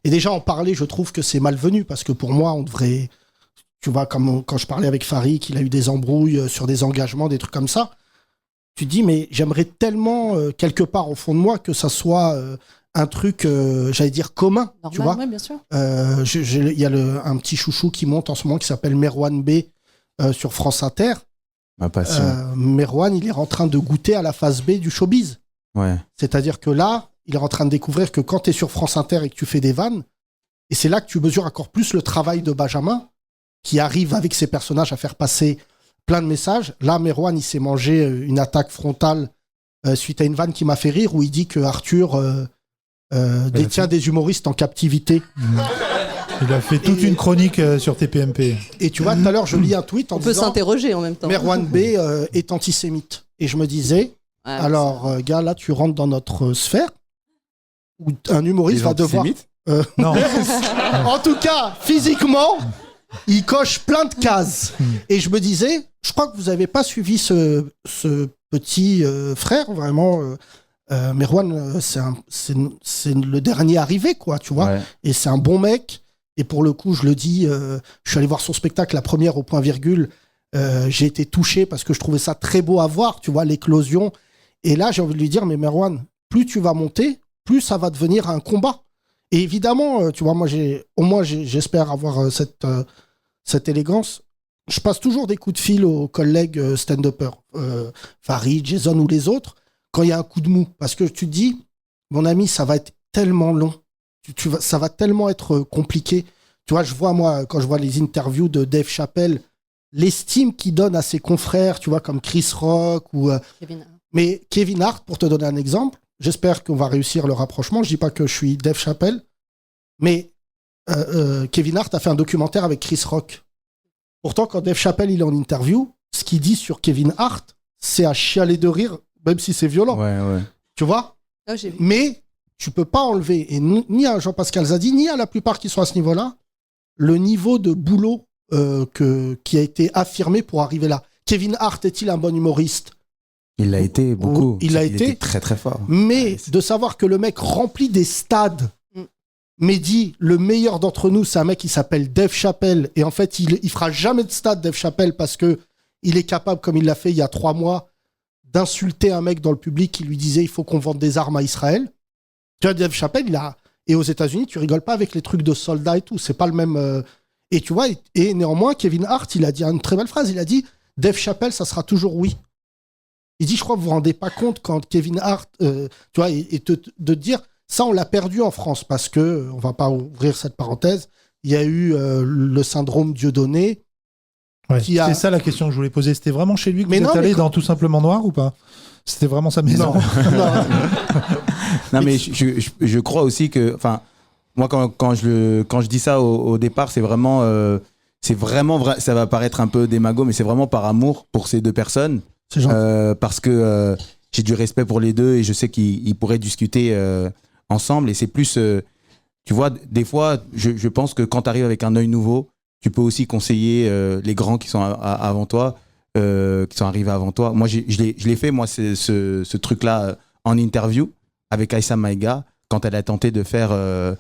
Et déjà en parler, je trouve que c'est malvenu, parce que pour moi, on devrait... Tu vois, comme quand je parlais avec Farid, qu'il a eu des embrouilles sur des engagements, des trucs comme ça, tu te dis, mais j'aimerais tellement, quelque part au fond de moi, que ça soit un truc, j'allais dire, commun. Normal, tu vois, ouais, bien sûr. il y a un petit chouchou qui monte en ce moment qui s'appelle Merwan B sur France Inter. Ma passion. Merwan, il est en train de goûter à la phase B du showbiz. Ouais. C'est-à-dire que là, il est en train de découvrir que quand tu es sur France Inter et que tu fais des vannes, et c'est là que tu mesures encore plus le travail de Benjamin, qui arrive avec ses personnages à faire passer plein de messages. Là, Merwan, il s'est mangé une attaque frontale suite à une vanne qui m'a fait rire, où il dit que Arthur détient des humoristes en captivité. Il a fait toute une chronique sur TPMP. Et tu vois, tout à l'heure, je lis un tweet en On peut disant s'interroger en même temps. Merwan B est antisémite. Et je me disais, Ouais, alors, gars, là, tu rentres dans notre sphère, où un humoriste va devoir... Non. En tout cas, physiquement, il coche plein de cases. Et je me disais, je crois que vous n'avez pas suivi ce petit frère, vraiment. Merwan, c'est le dernier arrivé, quoi, tu vois. Ouais. Et c'est un bon mec. Et pour le coup, je le dis, je suis allé voir son spectacle, la première au point virgule. J'ai été touché parce que je trouvais ça très beau à voir, tu vois, l'éclosion. Et là, j'ai envie de lui dire, mais Merwan, plus tu vas monter, plus ça va devenir un combat. Et évidemment, tu vois, moi, j'espère avoir cette élégance. Je passe toujours des coups de fil aux collègues stand-uppers, Farid, Jason ou les autres, quand il y a un coup de mou. Parce que tu te dis, mon ami, ça va être tellement long. Ça va tellement être compliqué. Tu vois, je vois, moi, quand je vois les interviews de Dave Chappelle, l'estime qu'il donne à ses confrères, tu vois, comme Chris Rock ou... Kevin. Mais Kevin Hart, pour te donner un exemple, j'espère qu'on va réussir le rapprochement. Je dis pas que je suis Dave Chappelle, mais Kevin Hart a fait un documentaire avec Chris Rock. Pourtant, quand Dave Chappelle il est en interview, ce qu'il dit sur Kevin Hart, c'est à chialer de rire, même si c'est violent. Ouais. Tu vois ? Ah, j'ai vu. Mais tu peux pas enlever, et ni à Jean-Pascal Zadi, ni à la plupart qui sont à ce niveau-là, le niveau de boulot qui a été affirmé pour arriver là. Kevin Hart est-il un bon humoriste ? Il l'a été beaucoup. Il a été était très très fort. Mais de savoir que le mec remplit des stades, mais dit le meilleur d'entre nous, c'est un mec qui s'appelle Dave Chappelle, et en fait il fera jamais de stade Dave Chappelle parce que il est capable, comme il l'a fait il y a 3 mois, d'insulter un mec dans le public qui lui disait il faut qu'on vende des armes à Israël. Tu vois, Dave Chappelle, et aux États-Unis, tu rigoles pas avec les trucs de soldats et tout, c'est pas le même. Et tu vois, et néanmoins, Kevin Hart, il a dit une très belle phrase, il a dit Dave Chappelle, ça sera toujours oui. Il dit, je crois que vous vous rendez pas compte quand Kevin Hart, tu vois, de dire, ça on l'a perdu en France parce que, on va pas ouvrir cette parenthèse, il y a eu le syndrome Dieudonné. Ouais, c'est ça la question que je voulais poser. C'était vraiment chez lui que vous êtes allé dans Tout Simplement Noir ou pas ? C'était vraiment sa maison ? Non, mais je crois aussi que, enfin, moi quand je dis ça au départ, c'est vraiment vrai, ça va paraître un peu démago, mais c'est vraiment par amour pour ces deux personnes. C'est gentil. Parce que j'ai du respect pour les deux et je sais qu'ils pourraient discuter ensemble. Et c'est plus, tu vois, des fois, je pense que quand tu arrives avec un œil nouveau, tu peux aussi conseiller les grands qui sont avant toi, qui sont arrivés avant toi. Moi, je l'ai fait, moi, ce truc-là en interview avec Aïssa Maïga quand elle a tenté de faire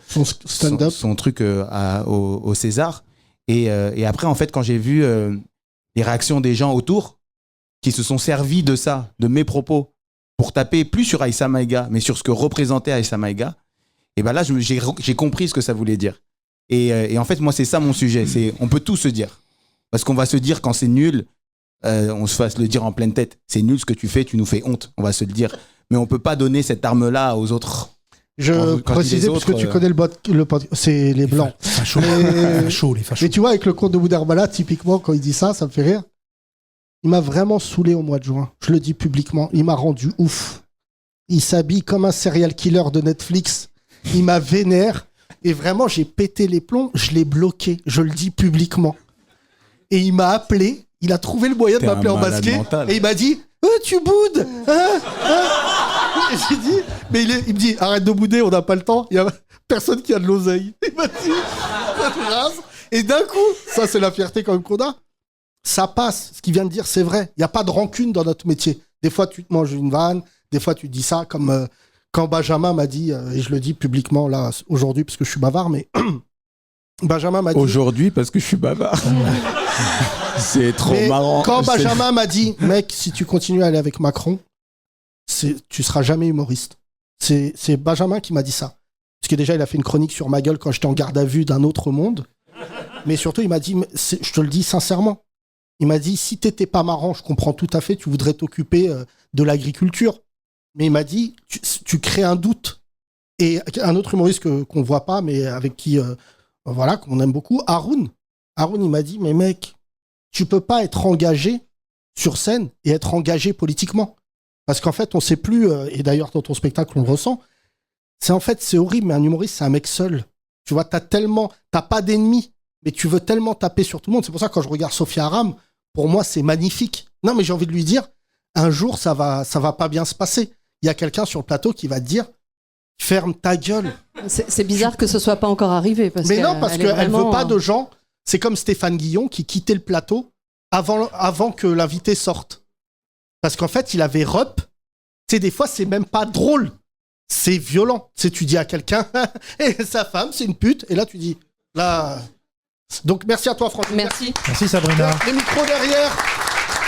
son stand-up, son truc au César. Et après, en fait, quand j'ai vu les réactions des gens autour, qui se sont servis de ça, de mes propos, pour taper plus sur Aïssa Maïga, mais sur ce que représentait Aïssa Maïga, et ben là, j'ai compris ce que ça voulait dire. Et en fait, moi, c'est ça mon sujet. On peut tout se dire. Parce qu'on va se dire quand c'est nul, on se fasse le dire en pleine tête. C'est nul ce que tu fais, tu nous fais honte. On va se le dire. Mais on peut pas donner cette arme-là aux autres. Je précisais, parce que tu connais le c'est les blancs. Les fachos. Mais tu vois, avec le compte de Boudarbala, typiquement, quand il dit ça, ça me fait rire. Il m'a vraiment saoulé au mois de juin. Je le dis publiquement. Il m'a rendu ouf. Il s'habille comme un serial killer de Netflix. Il m'a vénère. Et vraiment, j'ai pété les plombs. Je l'ai bloqué. Je le dis publiquement. Et il m'a appelé. Il a trouvé le moyen de m'appeler en masqué. Et il m'a dit tu boudes Et j'ai dit, mais il me dit, arrête de bouder, on n'a pas le temps. Il n'y a personne qui a de l'oseille. Il m'a dit, ça te rase. Et d'un coup, ça c'est la fierté quand même qu'on a. Ça passe. Ce qu'il vient de dire, c'est vrai. Il n'y a pas de rancune dans notre métier. Des fois, tu te manges une vanne, des fois, tu dis ça, comme quand Benjamin m'a dit, et je le dis publiquement là, aujourd'hui, parce que je suis bavard, mais Benjamin m'a dit... Aujourd'hui, parce que je suis bavard. C'est trop Mais marrant. quand Benjamin m'a dit, mec, si tu continues à aller avec Macron, tu seras jamais humoriste. C'est Benjamin qui m'a dit ça. Parce que déjà, il a fait une chronique sur ma gueule quand j'étais en garde à vue d'un autre monde. Mais surtout, il m'a dit, je te le dis sincèrement, il m'a dit, si t'étais pas marrant, je comprends tout à fait, tu voudrais t'occuper de l'agriculture. Mais il m'a dit, tu crées un doute. Et un autre humoriste qu'on voit pas, mais avec qui, voilà, qu'on aime beaucoup, Haroun. Haroun, il m'a dit, mais mec, tu peux pas être engagé sur scène et être engagé politiquement. Parce qu'en fait, on sait plus, et d'ailleurs dans ton spectacle, on le ressent, c'est horrible, mais un humoriste, c'est un mec seul. Tu vois, t'as pas d'ennemis, mais tu veux tellement taper sur tout le monde. C'est pour ça que quand je regarde Sophia Aram, pour moi, c'est magnifique. Non, mais j'ai envie de lui dire, un jour, ça va pas bien se passer. Il y a quelqu'un sur le plateau qui va te dire, ferme ta gueule. C'est bizarre que ce soit pas encore arrivé. Parce mais non, parce qu'elle vraiment... veut pas de gens. C'est comme Stéphane Guillon qui quittait le plateau avant que l'invité sorte. Parce qu'en fait, il avait rep. Tu sais, des fois, c'est même pas drôle. C'est violent. Tu sais, tu dis à quelqu'un, et sa femme, c'est une pute. Et là, tu dis, là. Donc, merci à toi, Franck. Merci. Merci Sabrina. Les micros derrière.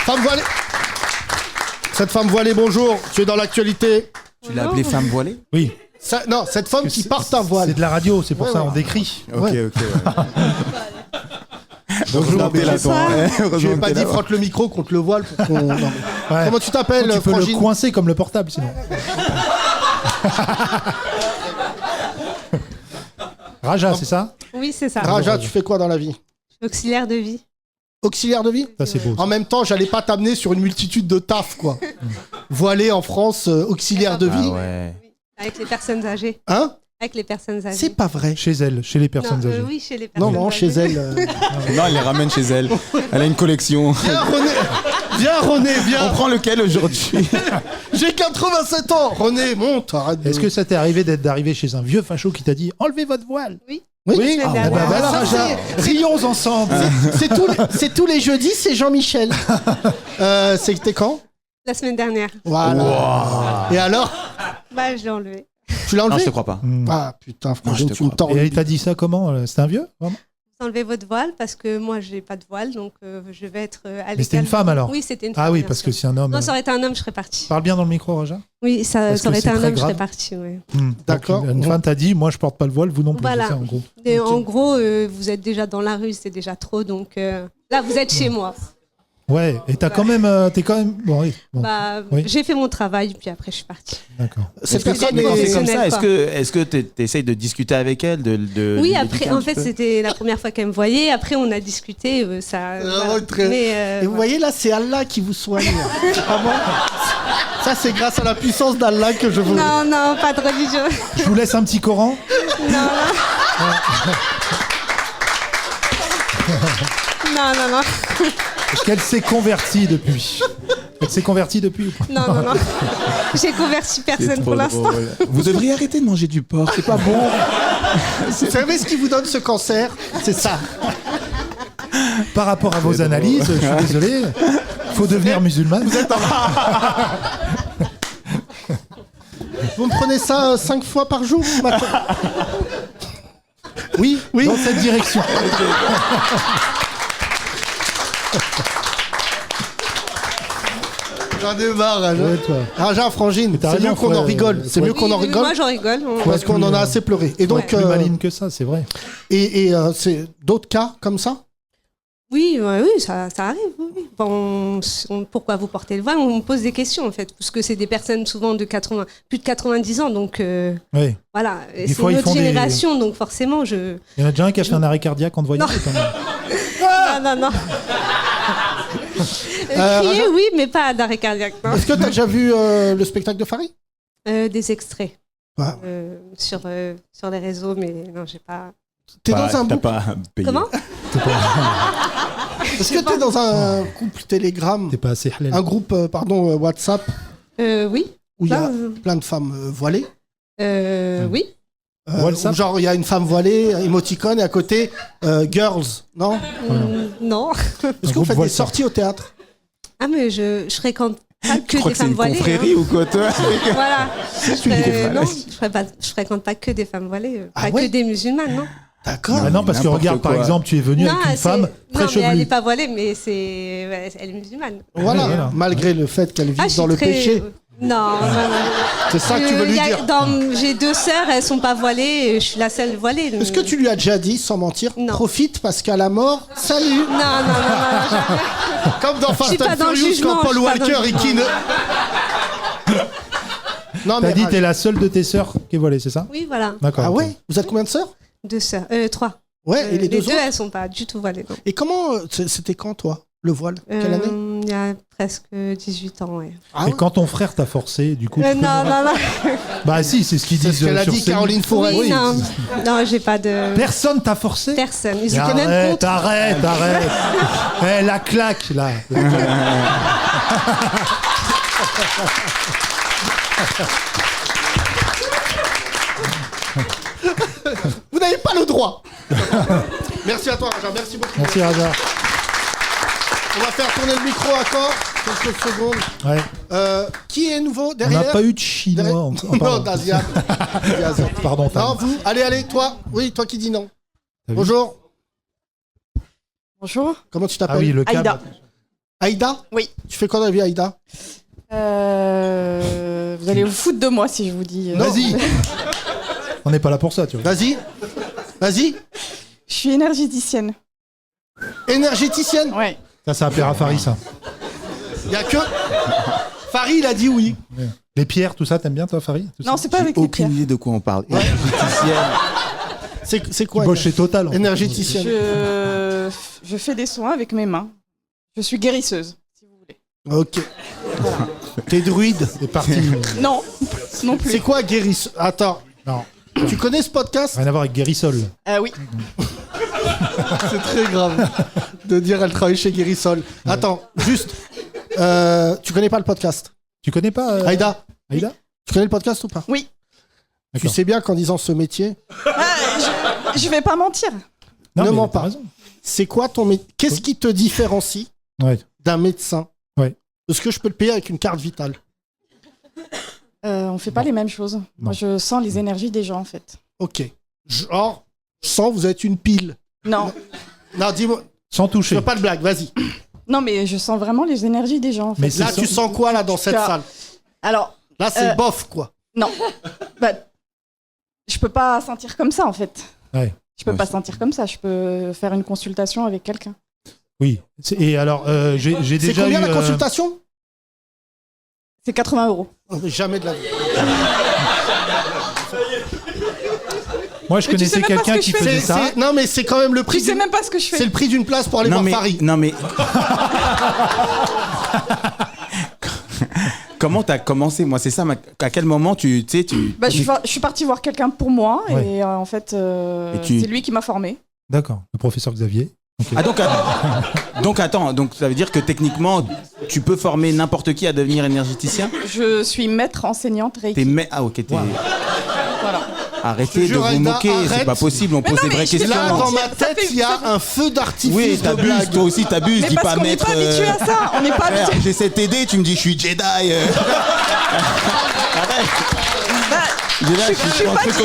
Femme voilée. Cette femme voilée, bonjour. Tu es dans l'actualité. Tu l'as appelée femme voilée? Oui. Non, cette femme qui porte un voile. C'est de la radio, c'est pour Ouais, ça, ouais. on décrit. Ok, Ouais. ok. Bonjour, t'es là, toi. Je n'ai pas dit frotte le micro contre le voile pour qu'on. Non, mais- Ouais. Comment tu t'appelles, Tu peux Frangine le coincer comme le portable sinon. Raja, c'est ça? Oui, c'est ça. Raja, tu fais quoi dans la vie? Auxiliaire de vie. Auxiliaire de vie? Ça, c'est beau. En même temps, j'allais pas t'amener sur une multitude de taf, quoi. Voilé en France, auxiliaire de vie. Ah ouais. Avec les personnes âgées. Hein? Avec les personnes âgées. C'est pas vrai. Chez elle, chez les personnes non, âgées. oui, chez les Non, personnes non, âgées. chez elle. Non, elle les ramène chez elle. Elle a une collection. Viens, René. Viens, René, On viens. prend lequel aujourd'hui? J'ai 87 ans. René, monte. Arrête de... Est-ce que ça t'est arrivé d'arriver chez un vieux facho qui t'a dit enlevez votre voile? Oui. La Ah, semaine bah, dernière. voilà, Ça, Raja. Rions ensemble. C'est tous les jeudis, c'est Jean-Michel. C'était quand? La semaine dernière. Voilà. Et alors? Bah, je l'ai enlevé. Tu l'as Non, enlevé? je te crois pas. Hmm. Ah putain, Frangine, Non, je te tu me crois. tords. Et le il t'a dit ça comment? C'était un vieux? Vraiment? Vous enlevez votre voile parce que moi, j'ai pas de voile, donc je vais être à l'école. Mais c'était une femme alors? Oui, c'était une femme. Ah oui, bien parce sûr. que si un homme. Non, ça aurait été un homme, je serais partie. Parle bien dans le micro, Raja. Oui, ça Parce que aurait été c'est un très homme, je grave. serais partie, oui. D'accord. Donc, une femme t'a dit moi je porte pas le voile, vous non plus. Voilà. C'est ça, en gros. Et Ok. en gros, vous êtes déjà dans la rue, c'est déjà trop, donc là, vous êtes chez moi. Ouais, et t'es quand même. Bon, oui. Bon, Bah, Oui. j'ai fait mon travail, puis après, je suis partie. d'accord. Cette Est-ce que personne c'est Quand c'est est... comme ça, quoi. est-ce que tu essayes de discuter avec elle Oui, de après, l'éduquer un en petit fait, peu c'était la première fois qu'elle me voyait. Après, on a discuté. Ça. Voilà. retrait. Mais, Et vous voilà. voyez là, c'est Allah qui vous soigne. C'est pas moi. Ça, c'est grâce à la puissance d'Allah que je vous. Non, non, pas de religion. Je vous laisse un petit Coran. Non, non. Est-ce qu'elle s'est convertie depuis? Elle s'est convertie depuis ou pas? Non. J'ai converti personne pour l'instant. Vous devriez arrêter de manger du porc, c'est pas bon. Vous savez ce qui vous donne ce cancer? C'est ça. Par rapport à vos analyses, je suis désolé. Faut devenir musulmane. Vous me prenez ça 5 fois par jour maintenant? Oui, Oui. dans cette direction. J'en ai marre, Raja. Ouais, toi. Raja, Frangine, t'as c'est raison, mieux qu'on faut- en rigole. C'est mieux Oui, qu'on en oui, rigole. Moi, j'en rigole. Parce qu'on en a assez pleuré. Et donc, Plus maligne que ça, c'est vrai. c'est d'autres cas comme ça? Oui, ça arrive. Oui. Bon, pourquoi vous portez le voile? On me pose des questions, en fait. Parce que c'est des personnes souvent de plus de 90 ans. Donc, Oui. voilà. Et Des c'est fois, ils notre font des- génération. Donc, forcément, Il y en a déjà un qui a fait un arrêt cardiaque en te voyant. Non. quand même. Non. Crier, oui, mais pas d'arrêt cardiaque. Non. Est-ce que t'as déjà vu le spectacle de Farid? Des extraits Ouais. sur les réseaux, mais non, j'ai pas. T'es dans un T'as groupe. pas payé. Comment? Est-ce que t'es dans un couple Telegram, T'es pas assez halal. un groupe WhatsApp Oui. où il y a Ça, plein de femmes voilées? Oui. WhatsApp Où genre il y a une femme voilée, émoticône, et à côté girls, non? Non. Est-ce que vous groupe faites des WhatsApp. sorties au théâtre? Ah, mais je fréquente pas que Tu crois des que c'est femmes une voilées. confrérie ou quoi, toi Voilà. des Non, je fréquente pas que des femmes voilées, Ah pas ouais que des musulmanes, non. D'accord. Ah non, parce que N'importe regarde, par quoi. exemple, tu es venu avec une femme très non, mais elle chevelue. est pas voilée, mais elle est musulmane. Voilà, Voilà. malgré le fait qu'elle vive Ah, je suis dans le très- péché. Non. C'est ça que tu veux lui dire. J'ai 2 sœurs, elles sont pas voilées, et je suis la seule voilée. Est-ce que tu lui as déjà dit, sans mentir, Non. profite parce qu'à la mort, salut. Non, jamais. Comme dans Je Fast suis pas and dans le Furious jugement, quand Paul je suis pas dans Walker le et qui ne... Non T'as mais dit t'es la seule de tes sœurs qui est voilée, c'est ça? Oui, voilà. D'accord. ah ok. ouais, vous êtes combien de sœurs? 2 sœurs. 3. Ouais, et les deux autres. elles sont pas du tout voilées. Non. Et comment c'était quand toi le voile? Quelle année? Il y a presque 18 ans, ouais. Ah Et ouais. quand ton frère t'a forcé, du coup. tu peux Non. Bah si, c'est ce qu'ils C'est disent ce qu'elle a sur dit scène. Caroline Forêt. Oui, non, j'ai pas de Personne t'a forcé? personne. Ils Mais étaient même contre. arrête. Eh, la claque, là. La claque. Vous n'avez pas le droit. Merci à toi Raja, merci beaucoup. Merci, Raja. On va faire tourner le micro encore, quelques secondes. Ouais. Qui est nouveau On derrière? n'a pas eu de chinois. Derrière- en Non, parlant. d'Asiat. Pardon, Tam. Non, vous, allez, toi. Oui, toi qui dis non. T'as vu Bonjour. Bonjour. Comment tu t'appelles? Ah oui, le câble. Aïda. Aïda? Oui. Tu fais quoi dans la vie, Aïda? Vous allez vous foutre de moi si je vous dis. Non. Vas-y. On n'est pas là pour ça, tu vois. Vas-y. Vas-y. Je suis énergéticienne. Énergéticienne. Ouais. Ça Ça plaira à Farid, ça. Il y a que... Farid, il a dit oui. Les pierres, tout ça, t'aimes bien, toi, Farid? Tout Non, ça c'est pas avec les Aucune pierres. idée de quoi on parle. C'est Tu quoi? bosses chez Total. en fait. Énergéticienne. Je fais des soins avec mes mains. Je suis guérisseuse, si vous voulez. Ok. T'es druide. C'est parti. Non, non plus. C'est quoi guérisse? Attends. Non, Tu connais ce podcast? rien à voir avec Guérissol. Oui. C'est très grave de dire elle travaille chez Guérissol. Attends, juste. Tu connais pas le podcast? Tu connais pas Aïda, Aïda tu connais le podcast ou pas? Oui. Tu D'accord. sais bien qu'en disant ce métier, Je vais pas mentir. Non, ne mais mens t'as pas. raison. c'est quoi ton métier? Qu'est-ce qui te différencie Ouais. d'un médecin? Ouais. Est-ce que je peux le payer avec une carte vitale? On fait pas les mêmes choses. Moi, je sens les énergies des gens, en fait. Ok. Genre, je sens que vous êtes une pile. Non. Non, dis-moi. Sans Je toucher. veux pas de blague, vas-y. Non, mais je sens vraiment les énergies des gens, en fait. Mais c'est Là, tu sens quoi, là, dans cette Car- salle? Alors, Là, c'est bof, quoi. non. Bah, je peux pas sentir comme ça, en fait. Ouais. Je peux Ouais, pas c'est- sentir comme ça. Je peux faire une consultation avec quelqu'un. Oui. Et alors, j'ai C'est déjà combien eu... la consultation? C'est 80 €. Jamais de la vie. Moi, je Mais tu sais connaissais même pas quelqu'un ce que qui je fais. faisait ça. Non, mais c'est quand même le prix. Tu sais même pas ce que je C'est fais. le prix d'une place pour aller Non voir mais, Paris. non mais. Comment t'as commencé? Moi, c'est ça. À quel moment tu sais tu. Bah, je suis partie voir quelqu'un pour moi Ouais. et en fait, Et tu- c'est lui qui m'a formée. D'accord. Le professeur Xavier. Ok. Ah donc attends, donc ça veut dire que techniquement tu peux former n'importe qui à devenir énergéticien? Je suis maître enseignante Reiki. Ah ok, t'es. Voilà. Arrêtez Je te de jure, vous Aïda, moquer, c'est arrête. pas possible, on pose des vraies je vais questions. Là, pas dans ma mentir, ça tête, fait- il y a ça un feu d'artifice Oui, de t'abuses, blague. toi aussi t'abuses, Mais dis parce pas qu'on n'est mettre. pas habitué à ça. On n'est pas frère, habitué. j'essaie de t'aider, tu me dis je suis Jedi. Bah, Je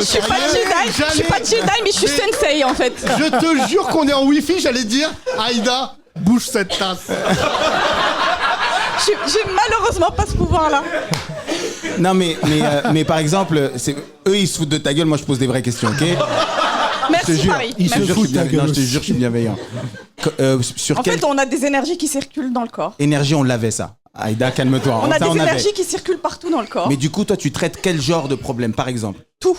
suis je suis pas Jedi, mais je suis sensei en fait. Je te jure qu'on est en Wi-Fi, j'allais dire, Aïda, bouge cette tasse. J'ai malheureusement pas ce pouvoir-là. Non mais par exemple, eux ils se foutent de ta gueule, moi je pose des vraies questions, ok? Je te Merci jure, Paris. Ils je te se jure, foutent je suis de ta bienveillant. gueule Non, je te aussi. jure, je suis bienveillant. Sur En quelle fait, on a des énergies qui circulent dans le corps. énergie on l'avait ça? Aïda, calme-toi. On a Ça, des avait. énergies qui circulent partout dans le corps. Mais du coup, toi, tu traites quel genre de problème, par exemple? Tout.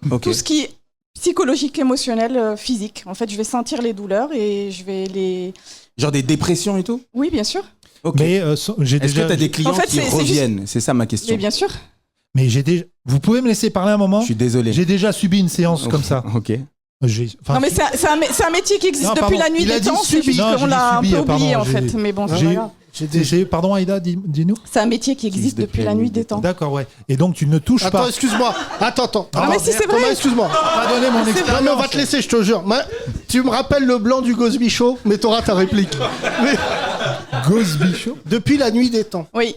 Ok. Tout ce qui est psychologique, émotionnel, physique. En fait, je vais sentir les douleurs et je vais les... Genre des dépressions et tout? Oui, bien sûr. Ok. Mais j'ai Est-ce déjà... que tu as des clients En fait, qui c'est juste- reviennent? C'est ça ma question. Mais bien sûr. Mais j'ai déjà... Vous pouvez me laisser parler un moment? Je suis désolé. J'ai déjà subi une séance comme ça. Ok. Enfin, Non, mais c'est un métier qui existe Non, depuis pardon. la nuit Il a des dit temps. C'est subi. juste Non, qu'on j'ai dit l'a un subi, peu oublié pardon, en fait. Mais bon, c'est j'ai- pas grave. Pardon Aïda, dis-nous. C'est un métier qui existe depuis la nuit des temps. D'accord, ouais. Et donc tu ne touches Attends, pas. excuse-moi. Attends. Ah, mais si c'est vrai. Thomas, excuse-moi. Pas donner mon Non, expérience. mais on va te laisser, je te jure. Tu me rappelles le blanc du Gosby Show, mais t'auras ta réplique. Mais Gosby Show. Depuis la nuit des temps. Oui.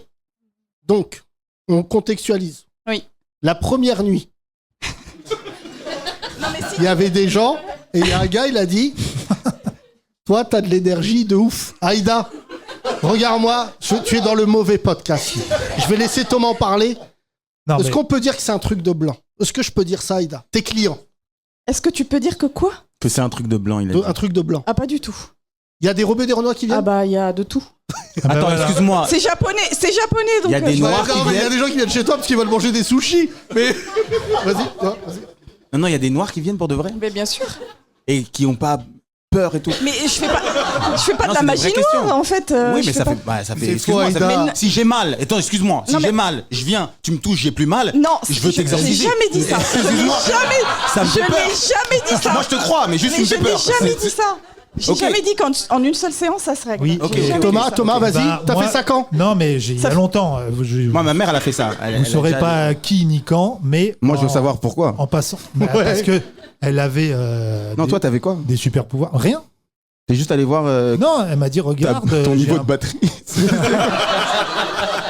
Donc, on contextualise. Oui. La première nuit, Non, mais si. il y avait des gens et il y a un gars, il a dit toi, t'as de l'énergie de ouf. Aïda, regarde-moi, tu es dans le mauvais podcast. Je vais laisser Thomas en parler. Non, Est-ce mais qu'on peut dire que c'est un truc de blanc? Est-ce que je peux dire ça, Aïda? Tes clients, Est-ce que tu peux dire que quoi? Que c'est un truc de blanc, il a dit. un truc de blanc. Ah, pas du tout. Il y a des Rebeux des Renois qui viennent? Ah bah, il y a de tout. Ah bah Attends, voilà. excuse-moi. C'est japonais, donc... Il y a des je- noirs. Ouais, non, mais il y a des gens qui viennent chez toi parce qu'ils veulent manger des sushis. Mais vas-y, non, vas-y. Non, il y a des noirs qui viennent pour de vrai Mais bien sûr. et qui ont pas peur et tout. Mais je fais pas Non, de la c'est des magie vraies questions. noire, en fait. Oui, je mais fais ça pas- fait, ça fait. C'est Excuse-moi, faux, ça fait- Aïda. si j'ai mal, attends, excuse-moi, si Non, mais- j'ai mal, je viens, tu me touches, j'ai plus mal. Non, je veux j'ai t'exorciser. jamais dit ça. Je n'ai Excuse-moi. jamais, Ça me fait je peur. n'ai jamais dit ça. Moi, je te crois, mais juste tu Mais me je fais n'ai peur. jamais dit ça. J'ai Ok. jamais dit qu'en une seule séance, ça se règle. Oui, ok. J'ai jamais Thomas, dit ça. Thomas, vas-y, Bah, t'as moi- fait ça quand? Non, mais il y Ça a fait- longtemps. Moi, ma mère, elle a fait ça. Vous ne saurez pas qui ni quand, mais. Moi, je veux en- savoir pourquoi. En passant. Bah, Ouais. Parce que elle avait. Non, des, toi, t'avais quoi des super pouvoirs. Rien. T'es juste allé voir Non, elle m'a dit regarde. ton j'ai niveau un- de batterie.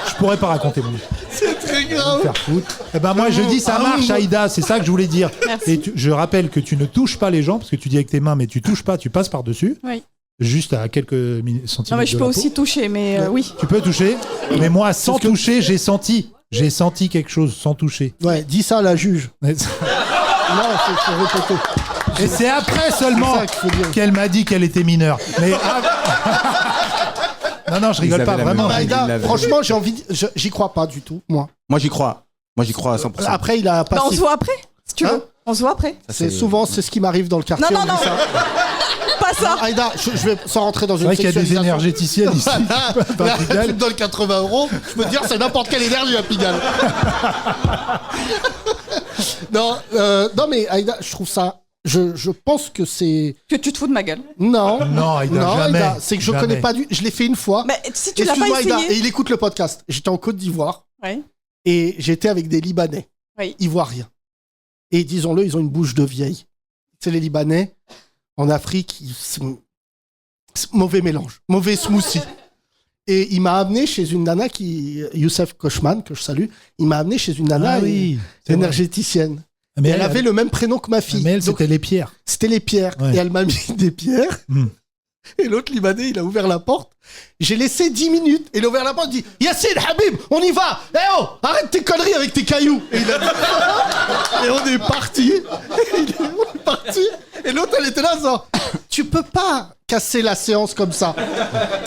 Je pourrais pas raconter mon. C'est très grave. Faire foutre. Eh ben moi je dis ça Ah, marche oui. Aïda, c'est ça que je voulais dire. Merci. Et je rappelle que tu ne touches pas les gens parce que tu dis avec tes mains mais tu touches pas, tu passes par dessus. Oui. Juste à quelques centimètres. Non, mais je de peux la aussi peau. toucher, mais oui. Tu peux toucher, mais moi sans toucher j'ai senti quelque chose sans toucher. Ouais, dis ça à la juge. Et Non, faut répéter. c'est après seulement C'est ça qu'il faut dire. qu'elle m'a dit qu'elle était mineure. Mais non, je rigole Ils pas avaient la vraiment. même Aïda, il l'avait. franchement, j'ai envie. J'y crois pas du tout, moi. Moi, j'y crois. Moi, j'y crois à 100%. Après, il a Bah, on passé. se voit après, si tu Hein veux. On se voit après. Ça, C'est souvent c'est ce qui m'arrive dans le quartier. Non, on non, dit ça. Pas ça. Aïda, je vais sans rentrer dans C'est une vrai qu'il y a des sexualisation. énergéticiennes ici. dans Là, Pigalle. tu me donnes 80 €, je peux te dire c'est n'importe quelle énergie à Pigalle. non, mais Aïda, je trouve ça. Je pense que c'est. Que tu te fous de ma gueule. Non. Non, Aïda, jamais. Aïda, c'est que je Jamais. connais pas du. Je l'ai fait une fois. Mais si tu l'as Excuse-moi, pas Aïda, et essayé. il écoute le podcast. J'étais en Côte d'Ivoire Ouais. et j'étais avec des Libanais. Oui. Ivoiriens. Et disons-le, ils ont une bouche de vieille. C'est les Libanais. En Afrique, c'est mauvais mélange, mauvais smoothie. Et il m'a amené chez une nana Youssef Kochman, que je salue, il m'a amené chez une nana Ah oui, c'est vrai. énergéticienne. Mais Et elle avait le même prénom que ma fille. Mais elle, Donc, c'était les pierres. c'était les pierres. Ouais. Et elle m'a mis des pierres. Hmm. Et l'autre Libanais, il a ouvert la porte. J'ai laissé 10 minutes. Et il a ouvert la porte, il dit Yassine, Habib, on y va. Eh oh, arrête tes conneries avec tes cailloux. Et, et on est parti. On est parti. Et l'autre, elle était là, genre, tu peux pas casser la séance comme ça.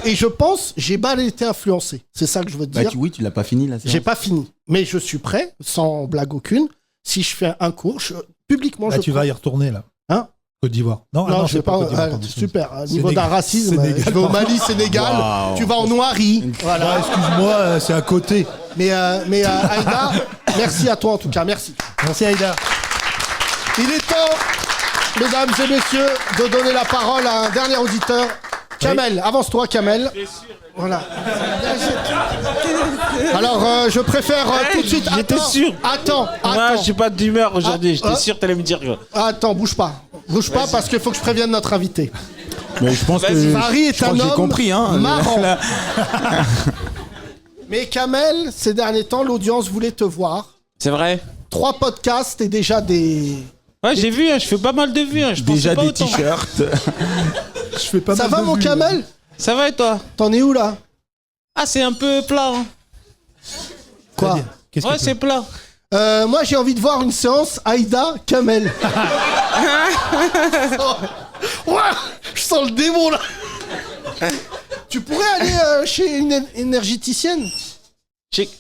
Et je pense, j'ai mal été influencé. C'est ça que je veux te Bah, dire. oui, tu l'as pas fini là. J'ai pas fini. Mais je suis prêt, sans blague aucune. Si je fais un cours, publiquement, Là, je tu prends. vas y retourner là. Hein Côte d'Ivoire. Non, Non, ah je vais c'est pas. Côte d'Ivoire, ah, pardon. super. Niveau Sénégal. d'un racisme, Sénégal, je vais au Mali, Sénégal. Waouh. Tu vas en Noirie. Voilà. Ah, excuse-moi, c'est à côté. Mais Aïda, merci à toi en tout cas. Merci. Merci Aïda. Il est temps, mesdames et messieurs, de donner la parole à un dernier auditeur. Kamel, avance-toi, Kamel. Voilà. Alors, je préfère tout de suite. J'étais sûr. Attends. Moi, je suis pas d'humeur aujourd'hui. Ah, J'étais sûr que t'allais me dire. Attends, bouge pas. Bouge pas parce qu'il faut que je prévienne notre invité. Mais je pense que. Farid est je crois un que j'ai homme compris, hein. marrant. Là- Mais Kamel, ces derniers temps, l'audience voulait te voir. C'est vrai. 3 podcasts et déjà des. Ouais, j'ai vu, hein, je fais pas mal de vues. Hein, je Déjà pensais pas des autant. t-shirts. Je fais pas Ça mal va, de mon vues, Kamel? Ça va et toi? T'en es où là? Ah, c'est un peu plat. Hein. Quoi? C'est-à-dire, qu'est-ce Ouais, que tu- c'est plat. Moi, j'ai envie de voir une séance Aïda Kamel. Ouais, je sens le démon là. Tu pourrais aller chez une énergéticienne?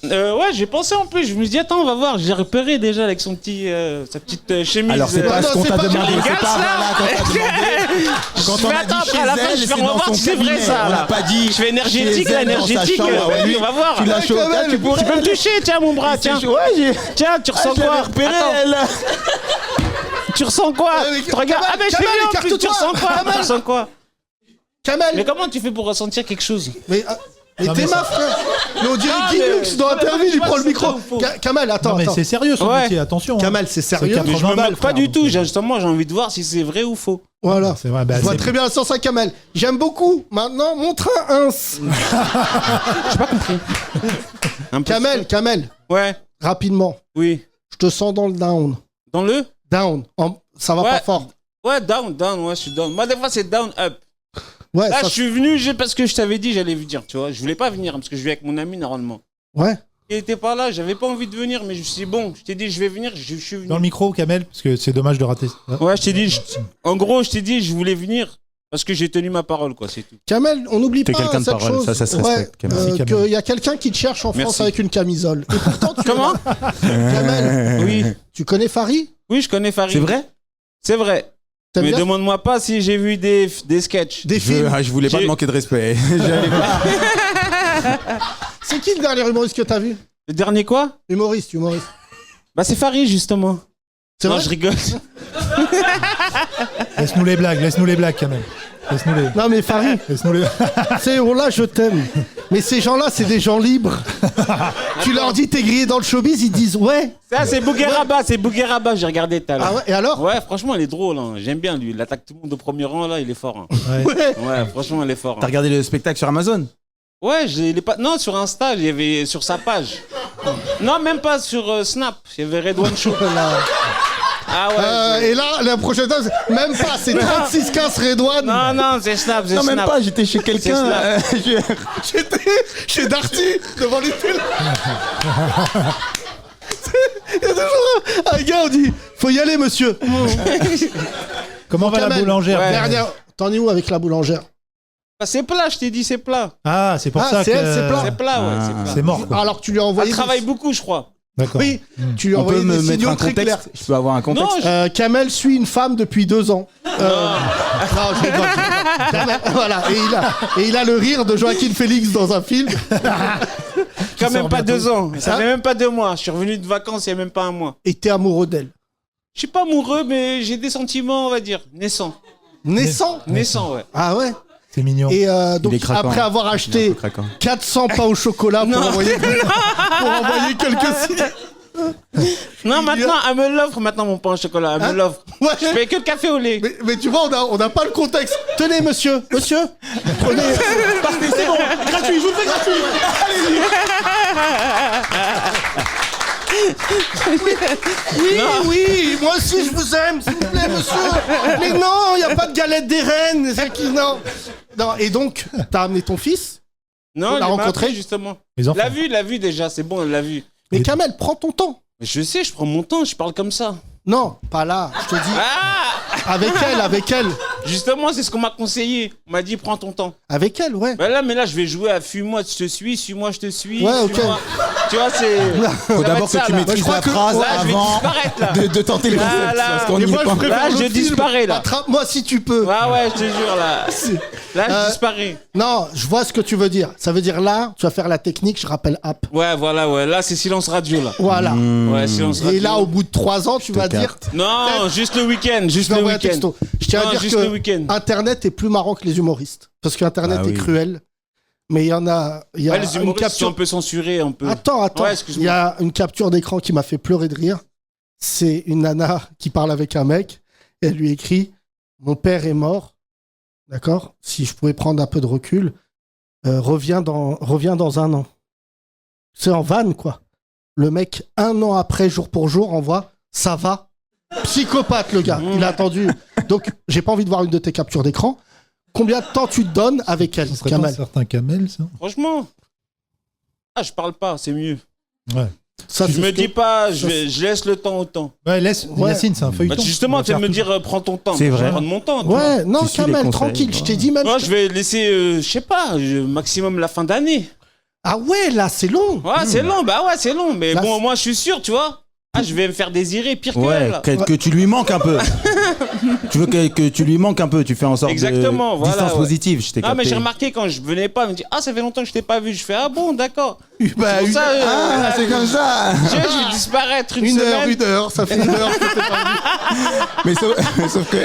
Ouais, j'ai pensé en plus. Je me dis, attends, on va voir. J'ai repéré déjà avec son petit, sa petite chemise. Alors, c'est pas non, ce qu'on c'est t'a pas demandé. Charlie C'est Gals, pas là. voilà qu'on t'a demandé. Quand Je on vais a dit attendre chez à la fin, elle, je vais c'est on va dans voir son si c'est vrai cabinet. ça. On là. n'a pas dit. Je fais énergétique, chez là, elle, dans sa énergétique. chambre, ouais, Oui, lui, on va voir. Tu l'as chaud. Kamel, Là, tu pourrais. Tu peux me toucher, tiens, mon bras, tiens. Ouais, Tiens, tu ressens je l'avais quoi? repéré, Attends, elle. tu ressens quoi? mais Tu regardes. Ah, mais je suis Kamel, bien en plus. Tu écarte-toi. ressens quoi? Tu Kamel. ressens quoi? Kamel. Mais comment tu fais pour ressentir quelque chose? Mais Mais Non, t'es mais ma frère. Mais on dirait Ah, Guy mais- Lux dans Ouais, Interview, il ouais, prend le c'est micro. vrai ou faux Kamel, attends, Non, mais attends. c'est sérieux son Ouais. métier, attention. hein. Kamel, c'est sérieux. C'est Mais je 80 me balles, moque pas frère, du donc, tout. Justement, j'ai envie de voir si c'est vrai ou faux. Voilà. C'est vrai, bah, Je vois c'est- très bien le sens à Kamel. J'aime beaucoup. Maintenant, montre un ins. J'ai pas compris. Un peu- Kamel, Ouais, rapidement. oui. Je te sens dans le down. Dans le Down. Ça va Ouais. pas fort. Ouais, down, ouais, je suis down. Moi, des fois, c'est down, up. Ouais, Là, ça- je suis venu parce que je t'avais dit j'allais venir, tu vois. Je voulais pas venir parce que je vais avec mon ami normalement. ouais. Il était pas là, j'avais pas envie de venir, mais je me suis dit, bon, je t'ai dit, je vais venir, je suis venu. Dans le micro, Kamel, parce que c'est dommage de rater. Ouais, je t'ai dit, en gros, je t'ai dit, je voulais venir parce que j'ai tenu ma parole, quoi, c'est tout. Kamel, on n'oublie T'es pas quelqu'un de cette parole, chose. ça se respecte, Kamel. Merci, Kamel. Qu'il y a quelqu'un qui te cherche en France Merci. avec une camisole. Et pourtant, tu Comment Kamel, Oui, tu connais Farid? oui, je connais Farid. C'est vrai? C'est vrai. T'aimes Mais bien demande-moi pas si j'ai vu des sketchs. des films? Je voulais pas J'ai- te manquer de respect. J'allais pas. C'est qui le dernier humoriste que t'as vu? Le dernier quoi Humoriste. Bah, c'est Farid, justement. C'est Non, vrai? je rigole. Laisse-nous les blagues, Kamel. Laisse-nous les. Non mais Farid, Laisse-nous les. c'est oh là je t'aime. Mais ces gens-là, c'est des gens libres. Tu leur dis t'es grillé dans le showbiz, ils disent ouais. Ça, c'est Bougueraba, j'ai regardé tout à l'heure. Ah ouais, et alors? Ouais, franchement, il est drôle, hein. J'aime bien lui. Il attaque tout le monde au premier rang, là, il est fort. Hein. Ouais. Ouais. Ouais, franchement, il est fort. T'as Hein. regardé le spectacle sur Amazon? Ouais, il est pas. Non, sur Insta, il y avait sur sa page. Non, même pas sur Snap. Il y avait Red One Show. Ah ouais. Et là, la prochaine fois, même pas, c'est 36-15 Redouane. Non, c'est Snap, c'est Non, Snap. même pas, j'étais chez quelqu'un. J'étais chez Darty, devant les télés. Il y a toujours un gars, on dit faut y aller, monsieur. Comment va la Kamel, boulangère Ouais. Dernière. T'en es où avec la boulangère? Bah, c'est plat, je t'ai dit, c'est plat. Ah, c'est pour Ah, ça c'est que. elle, c'est plat. C'est plat, ouais, c'est plat. C'est mort, quoi. Alors que tu lui as envoyé. Elle travaille beaucoup, je crois. D'accord. Oui, tu lui as On peut envoyé me des mettre signaux un très clairs. contexte? Je peux avoir un contexte? Non, Kamel suit une femme depuis 2 ans. Non, je rigole. Kamel, voilà, et il a le rire de Joaquin Phoenix dans un film. quand même sort pas bientôt. 2 ans. Ça Hein fait même pas 2 mois. Je suis revenu de vacances il y a même pas 1 mois. Et t'es amoureux d'elle. Je suis pas amoureux, mais j'ai des sentiments, on va dire, naissants. Naissant. Naissants, ouais. Ah ouais. C'est mignon. Et donc Il est craquant. après avoir Il est un acheté peu craquant. 400 pains au chocolat pour envoyer quelques signes. Non, maintenant, elle me l'offre, maintenant, mon pain au chocolat. Elle Hein me l'offre. Ouais. Je fais que le café au lait. Mais tu vois, on n'a pas le contexte. Tenez, monsieur. Monsieur. Prenez. Partez, c'est bon. Gratuit, je vous le fais gratuit. Allez-y. Oui, moi aussi je vous aime, s'il vous plaît, monsieur. Mais non, il n'y a pas de galette des reines. C'est qui, non. Non, et donc, t'as amené ton fils. Non, l'a il m'a rencontré appris, justement. Les enfants. L'a vu déjà, c'est bon, elle l'a vu. Mais Kamel, prends ton temps. Mais je sais, je prends mon temps, je parle comme ça. Non, pas là, je te dis. Ah Avec elle. Justement, c'est ce qu'on m'a conseillé. On m'a dit, prends ton temps. Avec elle, ouais. Bah là, mais là, je vais jouer à fuis-moi, je te suis, suis-moi, je te suis. Ouais, ok. suis-moi. Tu vois, c'est. Faut d'abord que tu maîtrises crois la que- phrase Là, je vais avant disparaître, là. de tenter le concept. Voilà. Parce qu'on Et n'y moi, est pas. je préfère Là, le je film. disparais, là. Attrape-moi si tu peux. Ah ouais, je te jure, là. Là, je Euh, disparais. Non, je vois ce que tu veux dire. Ça veut dire là, tu vas faire la technique, je rappelle app. Ouais, voilà, ouais. Là, c'est silence radio, là. Voilà. Ouais, silence radio. Et là, au bout de 3 ans, tu vas dire. capte. Non, juste le week-end, juste Je le t'envoie un week-end. texto. Je tiens à Non, dire juste le week-end. que Internet est plus marrant que les humoristes. Parce qu'Internet Ah est oui. cruel. Mais il y en a. Il y a Ouais, les une humoristes sont un capture. peu censurés, un peu. Attends. Ouais, Il excuse-moi. y a une capture d'écran qui m'a fait pleurer de rire. C'est une nana qui parle avec un mec. Et elle lui écrit mon père est mort. D'accord. Si je pouvais prendre un peu de recul, reviens dans 1 an. C'est en vanne, quoi. Le mec, 1 an après, jour pour jour, envoie ça va. Psychopathe, le gars. Il a attendu. Donc, j'ai pas envie de voir une de tes captures d'écran. Combien de temps tu te donnes avec elle, Ce serait pas un Kamel? certain Kamel, ça. Franchement. Ah, je parle pas, c'est mieux. Ouais. Ça, Je c'est me ce que- dis pas, ça, je laisse le temps au temps. Ouais, laisse. Ouais. Yacine, c'est un Bah, feuilleton. justement, On va tu vas faire me tout. dire, prends ton temps. C'est Moi, je vais vrai. prendre mon temps. tu vois. Ouais, non, Tu suis les Kamel, conseils. tranquille. Je t'ai dit même. Moi, je vais laisser, je sais pas, maximum la fin d'année. Ah ouais, là, c'est long. Ouais, c'est long, bah ouais, c'est long. Mais Là, bon, c'est- moi, je suis sûr, tu vois. Ah, je vais me faire désirer pire que Ouais, elle. Là. que tu lui manques un peu. Tu veux que tu lui manques un peu. Tu fais en sorte Exactement, de voilà, distance ouais. positive. Je t'ai Ah, mais capté. j'ai remarqué quand je venais pas, elle me dit ah, ça fait longtemps que je t'ai pas vu. Je fais ah bon, d'accord. Bah, C'est pour ça, c'est comme ça. je vais disparaître une une semaine. heure, ça fait une heure que t'es pas venu. Mais sauf que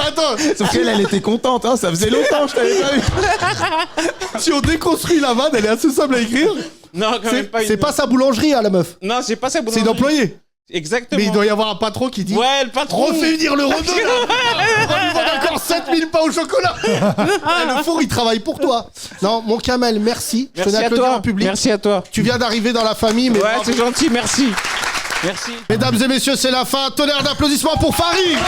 Attends, sauf qu'elle, elle était contente. Hein. Ça faisait longtemps que je t'avais pas vu. si on déconstruit la vanne, elle est assez simple à écrire. Non, quand même pas. C'est pas sa boulangerie, hein, la meuf. Non, c'est pas ça. C'est une employée. Exactement. Mais il doit y avoir un patron qui dit Ouais, le patron. refais venir le rebeu là. On lui vend encore 7000 pains au chocolat. Le four il travaille pour toi. Non, mon Kamel, merci. Je Merci tenais à à te le dire toi. en public. Merci à toi. Tu viens d'arriver dans la famille, mais Ouais, bravo. c'est gentil, merci. Merci. Mesdames et messieurs, c'est la fin. Tonnerre d'applaudissements pour Farid.